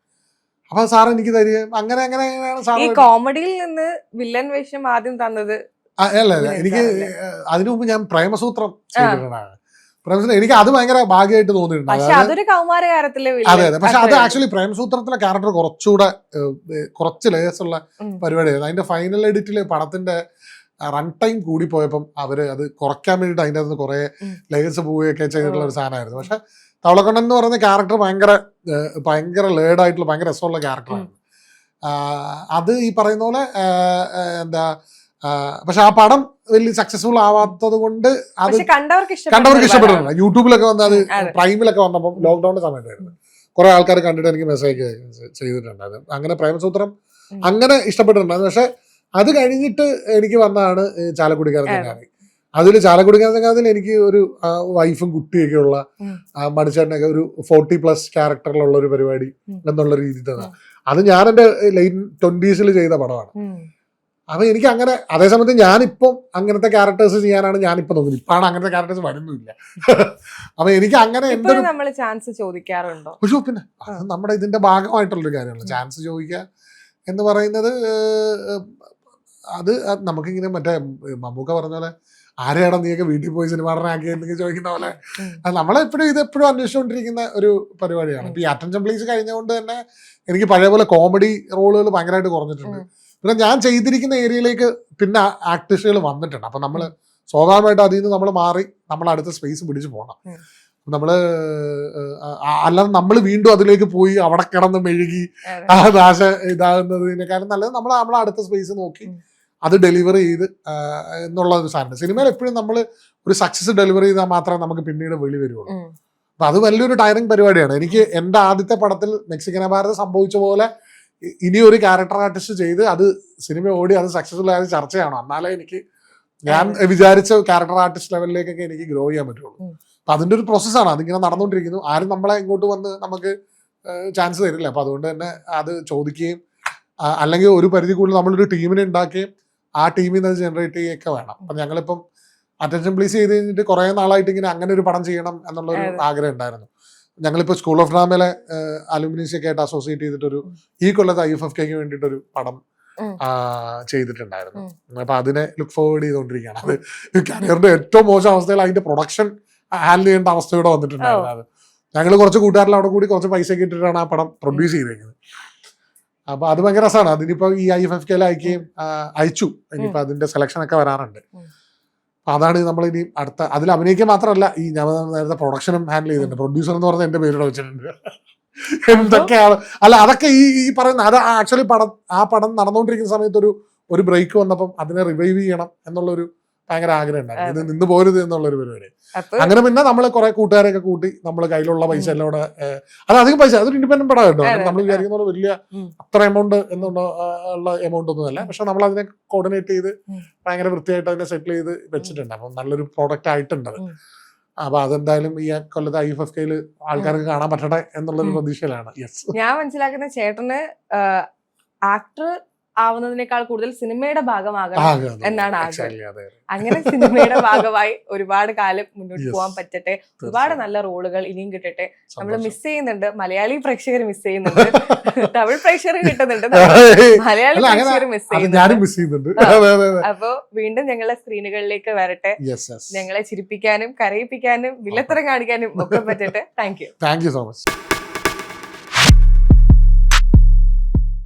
അപ്പൊ സാർ എനിക്ക് തരികയും അങ്ങനെയാണ് സാർ. ഈ കോമഡിയിൽ നിന്ന് വില്ലൻ വേഷം ആദ്യം തന്നത് അല്ല, എനിക്ക് അതിനു മുമ്പ് ഞാൻ പ്രേമസൂത്രം ചെയ്തിട്ടുണ്ടാണ്. എനിക്ക് അത് ഭയങ്കര ഭാഗ്യമായിട്ട് തോന്നിയിട്ടുണ്ട്. അതെ. പക്ഷെ അത് ആക്ച്വലി പ്രേമസൂത്രത്തിലെ ക്യാരക്ടർ കുറച്ച് ലേയേഴ്സ് ഉള്ള പരിപാടിയായിരുന്നു. അതിന്റെ ഫൈനൽ എഡിറ്റില് പടത്തിന്റെ റൺ ടൈം കൂടിപ്പോയപ്പം അവര് അത് കുറയ്ക്കാൻ വേണ്ടിയിട്ട് അതിൻ്റെ അകത്ത് കുറെ ലേയേഴ്സ് പോവുകയൊക്കെ ചെയ്തിട്ടുള്ള ഒരു സാധനമായിരുന്നു. പക്ഷെ തവളക്കണ്ണൻ എന്ന് പറയുന്ന ക്യാരക്ടർ ഭയങ്കര ലേഡായിട്ടുള്ള ഭയങ്കര രസമുള്ള ക്യാരക്ടറാണ്. അത് ഈ പറയുന്ന പോലെ എന്താ പക്ഷെ ആ പടം വലിയ സക്സസ്ഫുൾ ആവാത്തത് കൊണ്ട് അത് പക്ഷെ കണ്ടവർക്ക് ഇഷ്ടപ്പെട്ടിട്ടുണ്ട്. യൂട്യൂബിലൊക്കെ വന്ന് അത് പ്രൈമിലൊക്കെ വന്നപ്പോൾ ലോക്ക്ഡൌണിന്റെ സമയത്തായിരുന്നു കുറെ ആൾക്കാർ കണ്ടിട്ട് എനിക്ക് മെസ്സേജ് ചെയ്തിട്ടുണ്ട്. അത് അങ്ങനെ പ്രേമസൂത്രം അങ്ങനെ ഇഷ്ടപ്പെട്ടിട്ടുണ്ട്. പക്ഷെ അത് കഴിഞ്ഞിട്ട് എനിക്ക് വന്നതാണ് ചാലക്കുടിക്കാരൻ ചങ്ങാതി. അതിൽ ചാലക്കുടിക്കാരൻ ചങ്ങാതിൽ എനിക്ക് ഒരു വൈഫും കുട്ടിയൊക്കെ ഉള്ള മണിച്ചേട്ടനൊക്കെ ഒരു 40+ ക്യാരക്ടറിലുള്ള ഒരു പരിപാടി എന്നുള്ള രീതി തന്നെ. അത് ഞാൻ എൻ്റെ ലൈറ്റ് 20s ചെയ്ത പടമാണ്. അപ്പൊ എനിക്ക് അങ്ങനെ അതേസമയത്ത് ഞാനിപ്പം അങ്ങനത്തെ ക്യാരക്ടേഴ്സ് ചെയ്യാനാണ് ഞാനിപ്പോ നോക്കുന്നത്. ഇപ്പാണ് അങ്ങനത്തെ ക്യാരക്ടേഴ്സ് വരുന്നില്ല. അപ്പൊ എനിക്ക് അങ്ങനെ നമ്മൾ ചാൻസ് ചോദിക്കാറുണ്ടോ? പക്ഷേ പിന്നെ അത് നമ്മുടെ ഇതിന്റെ ഭാഗമായിട്ടുള്ളൊരു കാര്യമാണ് ചാൻസ് ചോദിക്കുക എന്ന് പറയുന്നത്. അത് നമുക്കിങ്ങനെ മറ്റേ മമ്മൂക്ക പറഞ്ഞ പോലെ ആരെയാണ് നീയൊക്കെ വീട്ടിൽ പോയി സിനിമ നടനാക്കി എന്നൊക്കെ ചോദിക്കുന്ന പോലെ നമ്മളെപ്പോഴും ഇതെപ്പോഴും അന്വേഷിച്ചുകൊണ്ടിരിക്കുന്ന ഒരു പരിപാടിയാണ്. ഇപ്പൊ ഈ അറ്റൻഷൻ പ്ലീസ് കഴിഞ്ഞുകൊണ്ട് തന്നെ എനിക്ക് പഴയ പോലെ കോമഡി റോളുകൾ ഭയങ്കരമായിട്ട് കുറഞ്ഞിട്ടുണ്ട്. പിന്നെ ഞാൻ ചെയ്തിരിക്കുന്ന ഏരിയയിലേക്ക് പിന്നെ ആക്ടേഴ്സുകൾ വന്നിട്ടുണ്ട്. അപ്പൊ നമ്മൾ സ്വാഭാവികമായിട്ട് അതിൽ നിന്ന് നമ്മൾ മാറി നമ്മൾ അടുത്ത സ്പേസ് പിടിച്ചു പോകണം. നമ്മള് അല്ലാതെ നമ്മൾ വീണ്ടും അതിലേക്ക് പോയി അവിടെ കിടന്ന് മെഴുകി ആ നാശ ഇതാകുന്നതിനേക്കാളും നല്ലത് നമ്മളെ അടുത്ത സ്പേസ് നോക്കി അത് ഡെലിവർ ചെയ്ത് എന്നുള്ള ഒരു സാധനം. സിനിമയിൽ എപ്പോഴും നമ്മൾ ഒരു സക്സസ് ഡെലിവർ ചെയ്താൽ മാത്രമേ നമുക്ക് പിന്നീട് വെളി വരുള്ളൂ. അപ്പൊ അത് വലിയൊരു ടയറിങ് പരിപാടിയാണ്. എനിക്ക് എൻ്റെ ആദ്യത്തെ പടത്തിൽ മെക്സിക്കൻ ഭാരത് സംഭവിച്ച പോലെ ഇനി ഒരു ക്യാരക്ടർ ആർട്ടിസ്റ്റ് ചെയ്ത് അത് സിനിമ ഓടി അത് സക്സസ്ഫുൾ ആയത് ചർച്ചയാണോ, എന്നാലേ എനിക്ക് ഞാൻ വിചാരിച്ച ക്യാരക്ടർ ആർട്ടിസ്റ്റ് ലെവലിലേക്കൊക്കെ എനിക്ക് ഗ്രോ ചെയ്യാൻ പറ്റുള്ളൂ. അപ്പൊ അതിന്റെ ഒരു പ്രോസസ്സാണ്. അതിങ്ങനെ നടന്നുകൊണ്ടിരിക്കുന്നു. ആരും നമ്മളെ ഇങ്ങോട്ട് വന്ന് നമുക്ക് ചാൻസ് തരില്ല. അപ്പൊ അതുകൊണ്ട് തന്നെ അത് ചോദിക്കുകയും അല്ലെങ്കിൽ ഒരു പരിധി കൂടുതൽ നമ്മളൊരു ടീമിനെ ഉണ്ടാക്കുകയും ആ ടീമിൽ നിന്ന് ജനറേറ്റ് ചെയ്യുകയൊക്കെ വേണം. അപ്പൊ ഞങ്ങളിപ്പം അറ്റൻഷൻ പ്ലീസ് ചെയ്ത് കഴിഞ്ഞിട്ട് കുറെ നാളായിട്ട് ഇങ്ങനെ അങ്ങനെ ഒരു പടം ചെയ്യണം എന്നുള്ളൊരു ആഗ്രഹം ഉണ്ടായിരുന്നു. ഞങ്ങളിപ്പോൾ സ്കൂൾ ഓഫ് ഡ്രാമയിലെ അലുമിനീസിയൊക്കെ ആയിട്ട് അസോസിയേറ്റ് ചെയ്തിട്ടൊരു ഈ കൊല്ലത്തെ IFFK വേണ്ടിയിട്ടൊരു പടം ചെയ്തിട്ടുണ്ടായിരുന്നു. അപ്പൊ അതിനെ ലുക്ക് ഫോർവേഡ് ചെയ്തുകൊണ്ടിരിക്കുകയാണ്. അത് കരിയറിന്റെ ഏറ്റവും മോശം അവസ്ഥയിൽ അതിന്റെ പ്രൊഡക്ഷൻ ഹാൻഡിൽ ചെയ്യേണ്ട അവസ്ഥയോടെ വന്നിട്ടുണ്ടായിരുന്നു. അത് ഞങ്ങൾ കുറച്ച് കൂട്ടുകാരിൽ അവിടെ കൂടി കുറച്ച് പൈസ ഒക്കെ ഇട്ടിട്ടാണ് ആ പടം പ്രൊഡ്യൂസ് ചെയ്തേക്കുന്നത്. അപ്പൊ അത് ഭയങ്കര രസമാണ്. അതിനിപ്പോ ഈ IFFK അയച്ചു. ഇനിയിപ്പോ അതിന്റെ സെലക്ഷൻ ഒക്കെ വരാറുണ്ട്. അതാണ് നമ്മൾ ഇനി അടുത്ത അതിൽ അഭിനയിക്കുക മാത്രമല്ല ഈ ഞാൻ നേരത്തെ പ്രൊഡക്ഷനും ഹാൻഡിൽ ചെയ്തിട്ടുണ്ട്. പ്രൊഡ്യൂസർ എന്ന് പറഞ്ഞ എന്റെ പേരിടെ വെച്ചിട്ടുണ്ട്. എന്തൊക്കെയാണ് അല്ല അതൊക്കെ ഈ പറയുന്ന അത് ആക്ച്വലി ആ പടം നടന്നുകൊണ്ടിരിക്കുന്ന സമയത്ത് ഒരു ബ്രേക്ക് വന്നപ്പം അതിനെ റിവൈവ് ചെയ്യണം എന്നുള്ളൊരു ഭയങ്കര ആഗ്രഹം ഉണ്ടായിരുന്നു. ഇത് നിന്ന് പോരുത് എന്നുള്ളൊരു പരിപാടി. അങ്ങനെ പിന്നെ നമ്മൾ കുറെ കൂട്ടുകാരെയൊക്കെ കൂട്ടി നമ്മൾ കയ്യിലുള്ള പൈസ എല്ലാം കൂടെ അത് അധികം പൈസ അതൊരു ഇൻഡിപെൻഡന്റ് പടം കേട്ടോ. നമ്മൾ വിചാരിക്കുന്ന പോലെ വലിയ അത്ര എമൗണ്ട് എന്നുള്ള എമൗണ്ട് ഒന്നുമല്ല. പക്ഷെ നമ്മൾ അതിനെ കോർഡിനേറ്റ് ചെയ്ത് ഭയങ്കര വൃത്തിയായിട്ട് അതിനെ സെറ്റിൽ ചെയ്ത് വെച്ചിട്ടുണ്ട്. അപ്പം നല്ലൊരു പ്രോഡക്റ്റ് ആയിട്ടുണ്ട്. അപ്പൊ അതെന്തായാലും ഈ കൊല്ലത്തെ IFFK ആൾക്കാർക്ക് കാണാൻ പറ്റട്ടെ എന്നുള്ളൊരു പ്രതീക്ഷയിലാണ്. ഞാൻ മനസ്സിലാക്കുന്ന ചേട്ടന് ആക്ടർ ആവുന്നതിനേക്കാൾ കൂടുതൽ സിനിമയുടെ ഭാഗമാകണം എന്നാണ് ആഗ്രഹം. അങ്ങനെ സിനിമയുടെ ഭാഗമായി ഒരുപാട് കാലം മുന്നോട്ട് പോകാൻ പറ്റട്ടെ. ഒരുപാട് നല്ല റോളുകൾ ഇനിയും കിട്ടട്ടെ. നമ്മൾ മിസ് ചെയ്യുന്നുണ്ട്, മലയാളി പ്രേക്ഷകർ മിസ് ചെയ്യുന്നുണ്ട്, തമിഴ് പ്രേക്ഷകർ കിട്ടുന്നുണ്ട്, മലയാളി പ്രേക്ഷകർ മിസ് ചെയ്യുന്നുണ്ട്. അപ്പൊ വീണ്ടും ഞങ്ങളുടെ സ്ക്രീനുകളിലേക്ക് വരട്ടെ. Yes. ഞങ്ങളെ ചിരിപ്പിക്കാനും കരയിപ്പിക്കാനും വില്ലത്തരം കാണിക്കാനും ഒക്കെ പറ്റട്ടെ. Thank you so much.